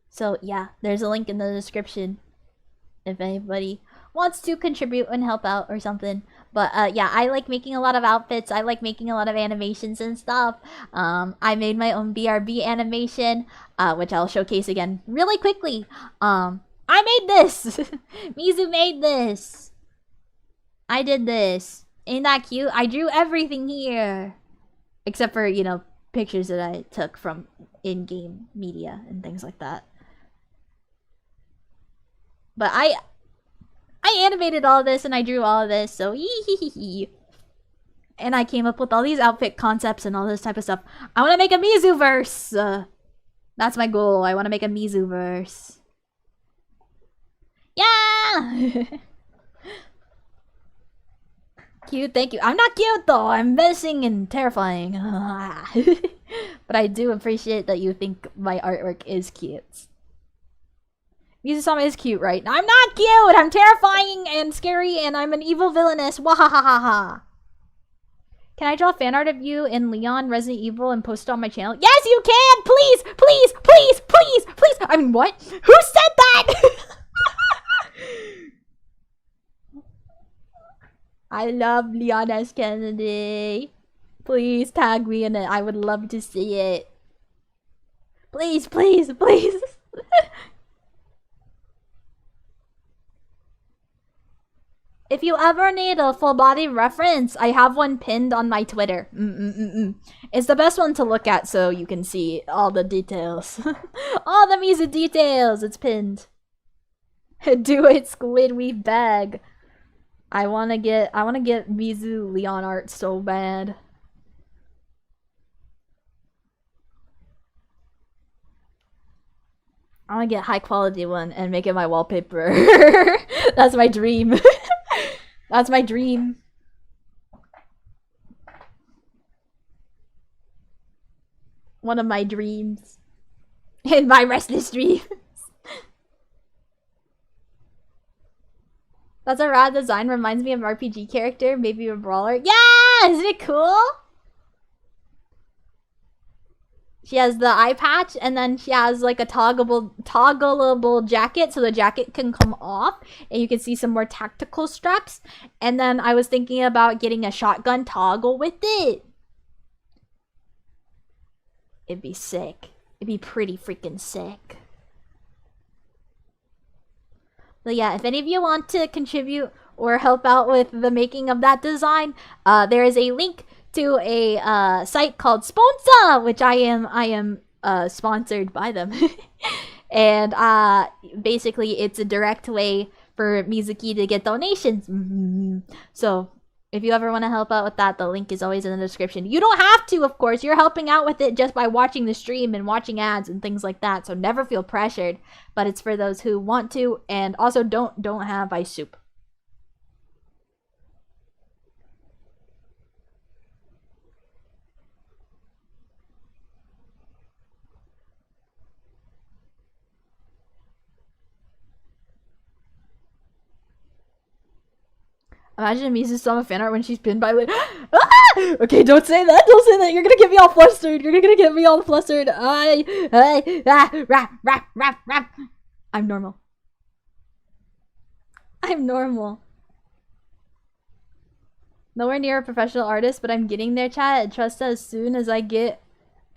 So yeah, there's a link in the description if anybody wants to contribute and help out or something. But yeah, I like making a lot of outfits. I like making a lot of animations and stuff. I made my own BRB animation, which I'll showcase again really quickly. I made this. Mizu made this. I did this. Ain't that cute? I drew everything here. Except for, you know, pictures that I took from in-game media and things like that. But I animated all this and I drew all of this, so and I came up with all these outfit concepts and all this type of stuff. I want to make a Mizu-verse. That's my goal. I want to make a Mizu-verse. Yeah! Cute, thank you. I'm not cute though. I'm menacing and terrifying. But I do appreciate that you think my artwork is cute. Mizu-sama is cute, right? I'm not cute! I'm terrifying and scary and I'm an evil villainess. Wahahaha. Can I draw fan art of you in Leon Resident Evil and post it on my channel? Yes, you can! Please! Please! Please! Please! Please! I mean, what? Who said that? I love Leon S. Kennedy. Please tag me in it. I would love to see it. Please, please, please. If you ever need a full body reference, I have one pinned on my Twitter. It's the best one to look at so you can see all the details. All the Mizu details. It's pinned. Do it, Squid Weave bag. I wanna get Mizu Leon art so bad. I wanna get high quality one and make it my wallpaper. That's my dream. That's my dream. One of my dreams. In my restless dreams. That's a rad design. Reminds me of an RPG character, maybe a brawler. Yeah! Isn't it cool? She has the eye patch, and then she has like a toggleable jacket, so the jacket can come off, and you can see some more tactical straps. And then I was thinking about getting a shotgun toggle with it. It'd be sick. It'd be pretty freaking sick. So yeah, if any of you want to contribute or help out with the making of that design, there is a link to a site called Sponsa, which I am sponsored by them. And basically it's a direct way for Mizuki to get donations. So if you ever want to help out with that, the link is always in the description. You don't have to, of course. You're helping out with it just by watching the stream and watching ads and things like that. So never feel pressured. But it's for those who want to, and also don't have ice soup. Imagine Mizu-sama fan art when she's pinned by like, ah! Okay, don't say that. Don't say that. You're gonna get me all flustered. You're gonna get me all flustered. Rap. I'm normal. I'm normal. Nowhere near a professional artist, but I'm getting there, chat. And trust as soon as I get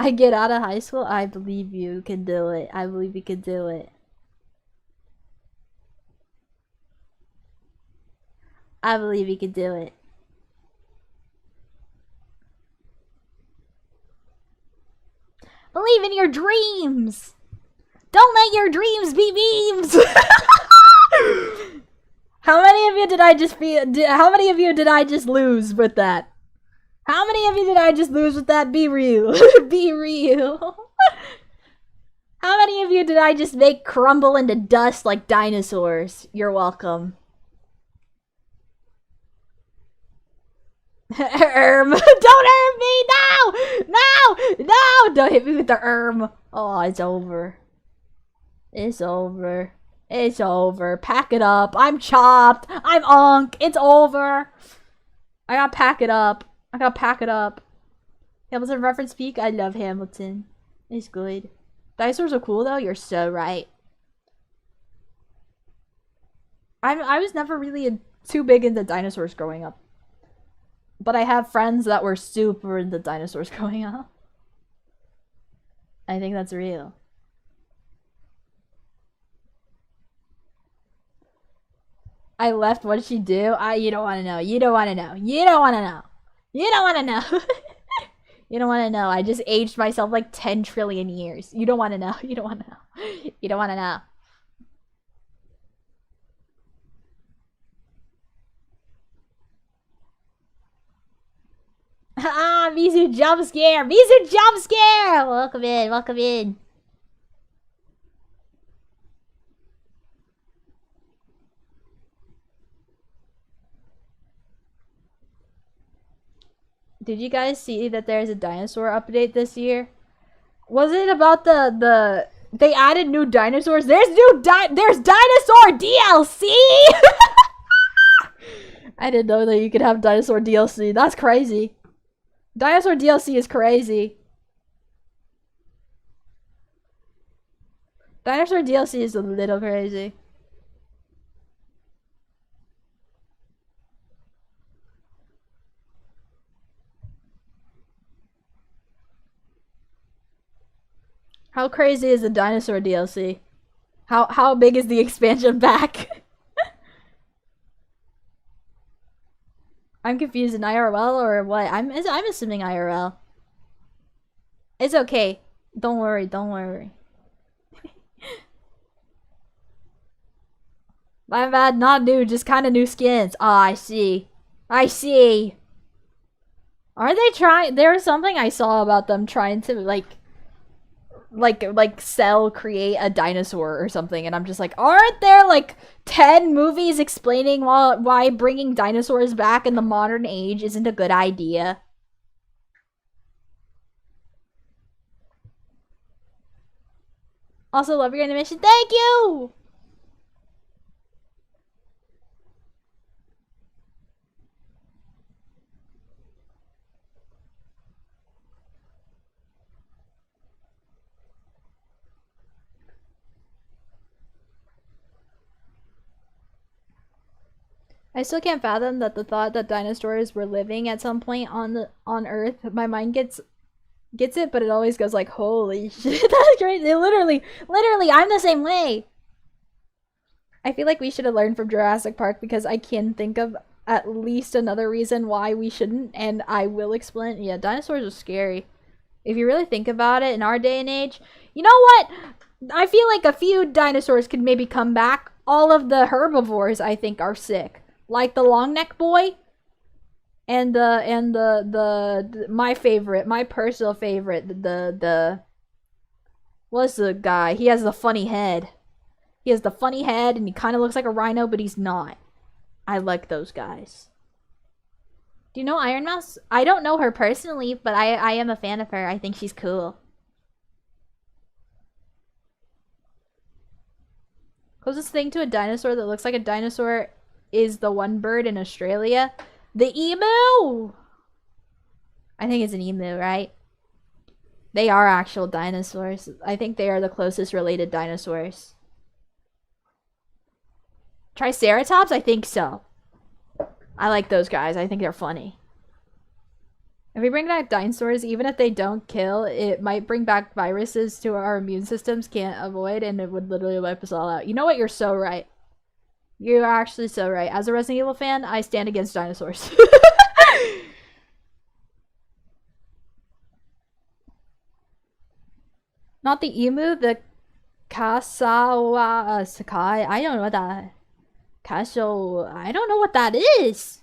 out of high school, I believe you can do it. I believe you can do it. I believe you can do it. Believe in your dreams. Don't let your dreams be memes. How many of you did I just how many of you did I just lose with that? How many of you did I just lose with that? Be real. Be real. How many of you did I just make crumble into dust like dinosaurs? You're welcome. ERM. Don't ERM me! No! Don't hit me with the ERM. Oh, it's over. It's over. It's over. Pack it up. I'm chopped. I'm unk. It's over. I gotta pack it up. Hamilton reference peak. I love Hamilton. It's good. Dinosaurs are cool though. You're so right. I was never really too big into dinosaurs growing up. But I have friends that were super into dinosaurs growing up. I think that's real. I left. What did she do? You don't want to know. You don't want to know. You don't want to know. You don't want to know. You don't want to know. I just aged myself like 10 trillion years. You don't want to know. You don't want to know. You don't want to know. Ah, Mizu jump scare! Mizu jump scare! Welcome in, welcome in. Did you guys see that there's a dinosaur update this year? Was it about the they added new dinosaurs? There's dinosaur DLC! I didn't know that you could have dinosaur DLC. That's crazy. Dinosaur DLC is crazy. Dinosaur DLC is a little crazy. How crazy is the dinosaur DLC? How big is the expansion pack? I'm confused, in IRL or what? I'm assuming IRL. It's okay. Don't worry, don't worry. My bad, not new, just kind of new skins. Oh, I see. I see. Are they trying? There was something I saw about them trying to create a dinosaur or something, and I'm just like, aren't there like 10 movies explaining why bringing dinosaurs back in the modern age isn't a good idea? Also, love your animation. Thank you! I still can't fathom that the thought that dinosaurs were living at some point on Earth. My mind gets it, but it always goes like, holy shit, that's crazy. Literally, I'm the same way. I feel like we should have learned from Jurassic Park because I can think of at least another reason why we shouldn't, and I will explain. Yeah, dinosaurs are scary. If you really think about it in our day and age, you know what? I feel like a few dinosaurs could maybe come back. All of the herbivores, I think, are sick. Like the long neck boy and the my favorite, my personal favorite, the what's the guy? He has the funny head. He has the funny head and he kind of looks like a rhino, but he's not. I like those guys. Do you know Iron Mouse? I don't know her personally, but I am a fan of her. I think she's cool. Closest thing to a dinosaur that looks like a dinosaur is the one bird in Australia. The emu! I think it's an emu, right? They are actual dinosaurs. I think they are the closest related dinosaurs. Triceratops? I think so. I like those guys. I think they're funny. If we bring back dinosaurs, even if they don't kill, it might bring back viruses to our immune systems can't avoid, and it would literally wipe us all out. You know what? You're so right. You're actually so right. As a Resident Evil fan, I stand against dinosaurs. Not the emu, the Kasawa Sakai. I don't know what that. Kasho. I don't know what that is.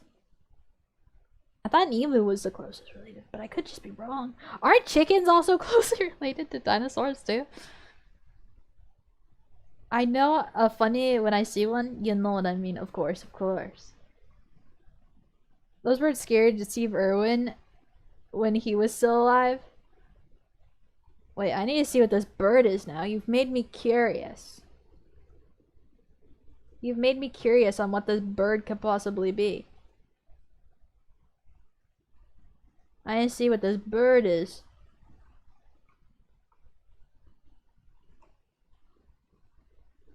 I thought an emu was the closest related, but I could just be wrong. Aren't chickens also closely related to dinosaurs too? I know a funny when I see one, you know what I mean, of course, of course. Those birds scared Steve Irwin when he was still alive. Wait, I need to see what this bird is now. You've made me curious. You've made me curious on what this bird could possibly be. I need to see what this bird is.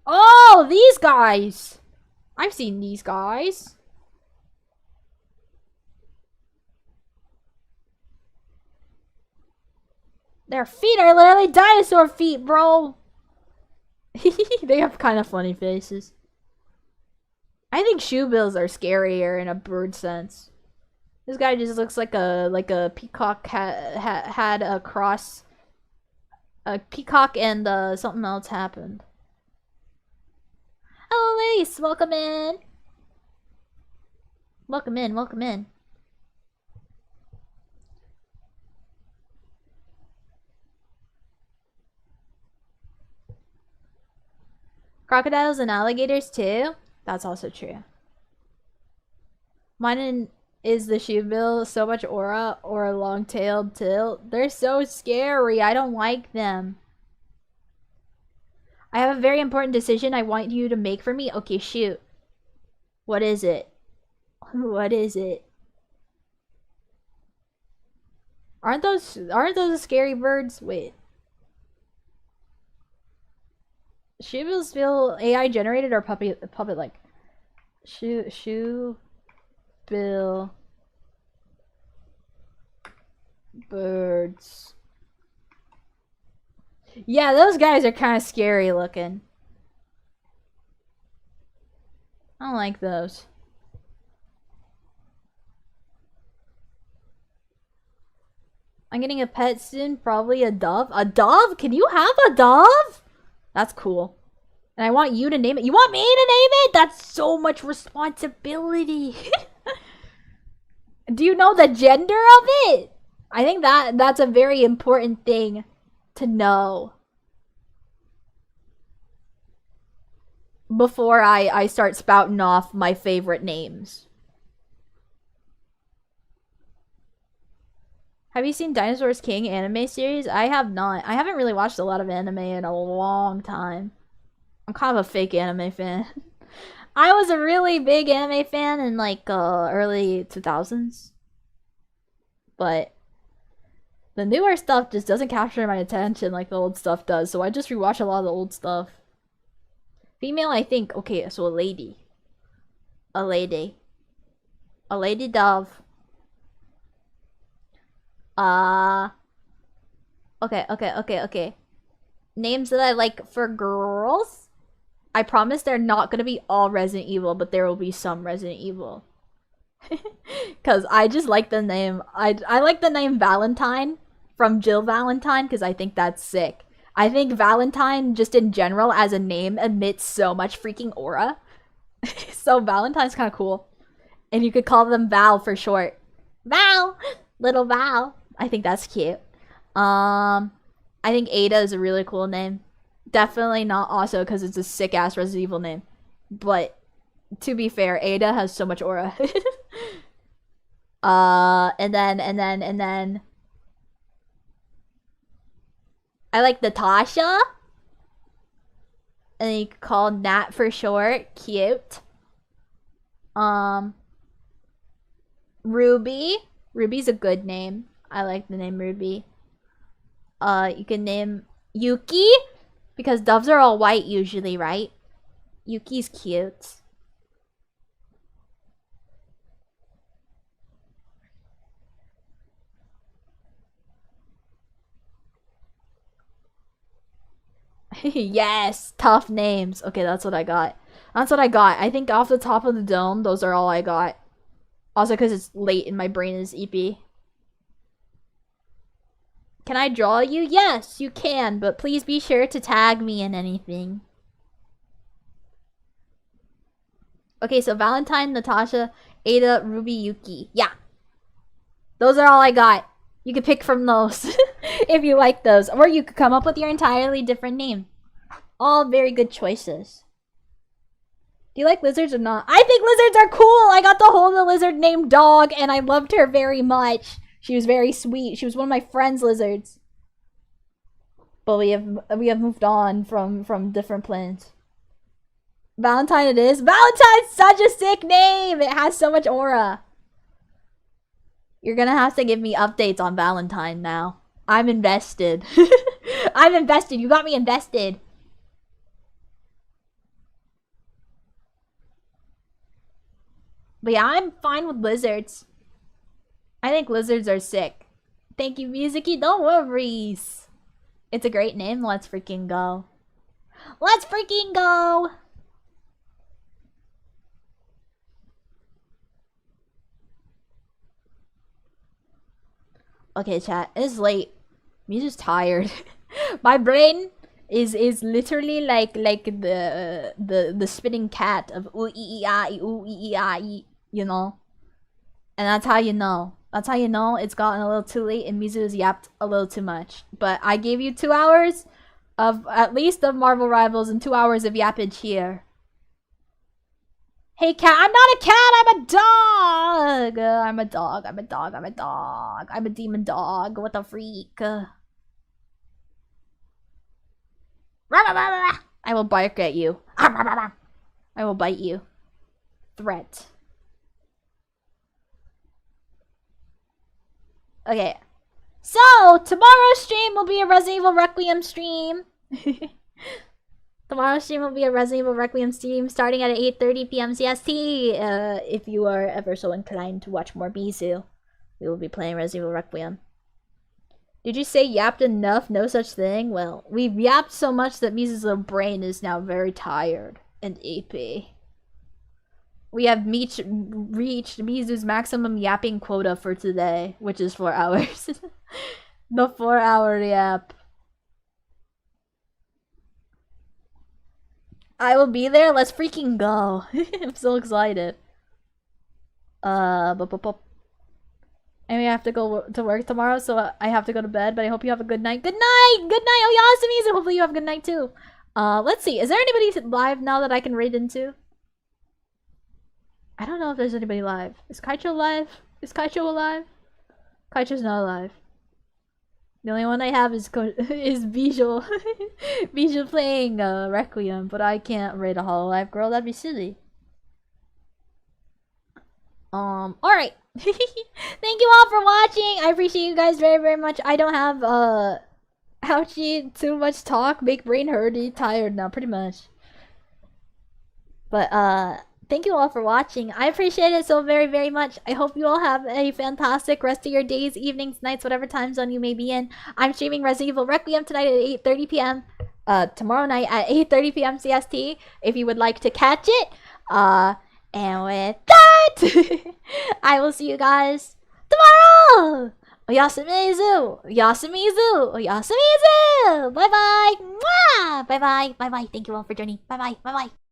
Oh, these guys! I've seen these guys. Their feet are literally dinosaur feet, bro! They have kind of funny faces. I think shoebills are scarier in a bird sense. This guy just looks like a peacock had a cross. A peacock and something else happened. Hello, Elise. Welcome in. Welcome in. Welcome in. Crocodiles and alligators too? That's also true. Mine is the shoebill so much aura or a long-tailed tail. They're so scary. I don't like them. I have a very important decision I want you to make for me. Okay, shoot. What is it? What is it? Aren't those scary birds? Wait. Shoebills feel AI generated or puppet like? Shoe bill birds. Yeah, those guys are kind of scary looking. I don't like those. I'm getting a pet soon, probably a dove. A dove? Can you have a dove? That's cool. And I want you to name it. You want me to name it? That's so much responsibility. Do you know the gender of it? I think that's a very important thing to know before I start spouting off my favorite names. Have you seen Dinosaurs King anime series? I have not. I haven't really watched a lot of anime in a long time. I'm kind of a fake anime fan. I was a really big anime fan in like early 2000s. But the newer stuff just doesn't capture my attention like the old stuff does, so I just rewatch a lot of the old stuff. Female, I think. Okay, so a lady. A lady. A lady dove. Okay. Names that I like for girls? I promise they're not gonna be all Resident Evil, but there will be some Resident Evil. Cause I just like the name. I like the name Valentine from Jill Valentine because I think that's sick. I think Valentine just in general as a name emits so much freaking aura. So Valentine's kind of cool. And you could call them Val for short. Val! Little Val. I think that's cute. I think Ada is a really cool name. Definitely not also because it's a sick-ass Resident Evil name. But, to be fair, Ada has so much aura. And then... I like Natasha. And then you could call Nat for short. Cute. Ruby. Ruby's a good name. I like the name Ruby. You can name Yuki. Because doves are all white usually, right? Yuki's cute. Yes! Tough names. Okay, that's what I got. That's what I got. I think off the top of the dome, those are all I got. Also, because it's late and my brain is eepy. Can I draw you? Yes, you can, but please be sure to tag me in anything. Okay, so Valentine, Natasha, Ada, Ruby, Yuki. Yeah. Those are all I got. You could pick from those if you like those. Or you could come up with your entirely different name. All very good choices. Do you like lizards or not? I think lizards are cool! I got to hold a lizard named Dog, and I loved her very much. She was very sweet. She was one of my friend's lizards. But we have moved on from different planes. Valentine it is. Valentine's such a sick name! It has so much aura. You're gonna have to give me updates on Valentine now. I'm invested. I'm invested. You got me invested. But yeah, I'm fine with lizards. I think lizards are sick. Thank you, Mizuki. No worries. It's a great name. Let's freaking go. Let's freaking go! Okay, chat. It's late. Mizu's tired. My brain is literally like the spinning cat of ooh ee ee ah ee ooh ee ee ah ee, you know? And that's how you know. That's how you know it's gotten a little too late and Mizu has yapped a little too much. But I gave you 2 hours of at least of Marvel Rivals and 2 hours of yappage here. Hey cat, I'm not a cat, I'm a dog! I'm a dog, I'm a dog, I'm a dog. I'm a demon dog, what a freak. I will bark at you. I will bite you. Threat. Okay. So, tomorrow's stream will be a Resident Evil Requiem stream. Tomorrow's stream will be a Resident Evil Requiem stream starting at 8:30 p.m. CST. If you are ever so inclined to watch more Mizu, we will be playing Resident Evil Requiem. Did you say yapped enough? No such thing? Well, we've yapped so much that Mizu's little brain is now very tired and AP. We have reached Mizu's maximum yapping quota for today, which is 4 hours. The 4-hour yap. I will be there. Let's freaking go. I'm so excited. And we have to go to work tomorrow, so I have to go to bed, but I hope you have a good night. Good night! Good night! Oh, Yasumi! And hopefully you have a good night, too. Let's see. Is there anybody live now that I can raid into? I don't know if there's anybody live. Is Kaicho live? Is Kaicho alive? Kaicho's not alive. The only one I have is Bijou. Bijou playing Requiem, but I can't raid a Hololive girl. That'd be silly. Alright. Thank you all for watching. I appreciate you guys very, very much. I don't have, ouchie, too much talk. Make brain hurty. Tired now, pretty much. But, thank you all for watching. I appreciate it so very, very much. I hope you all have a fantastic rest of your days, evenings, nights, whatever time zone you may be in. I'm streaming Resident Evil Requiem tonight at 8:30 p.m. tomorrow night at 8:30 p.m. CST if you would like to catch it. And with that, I will see you guys tomorrow. Oyasamizu! Oyasamizu! Oyasamizu! Bye bye! Mwah! Bye bye! Bye bye! Thank you all for joining. Bye bye! Bye bye!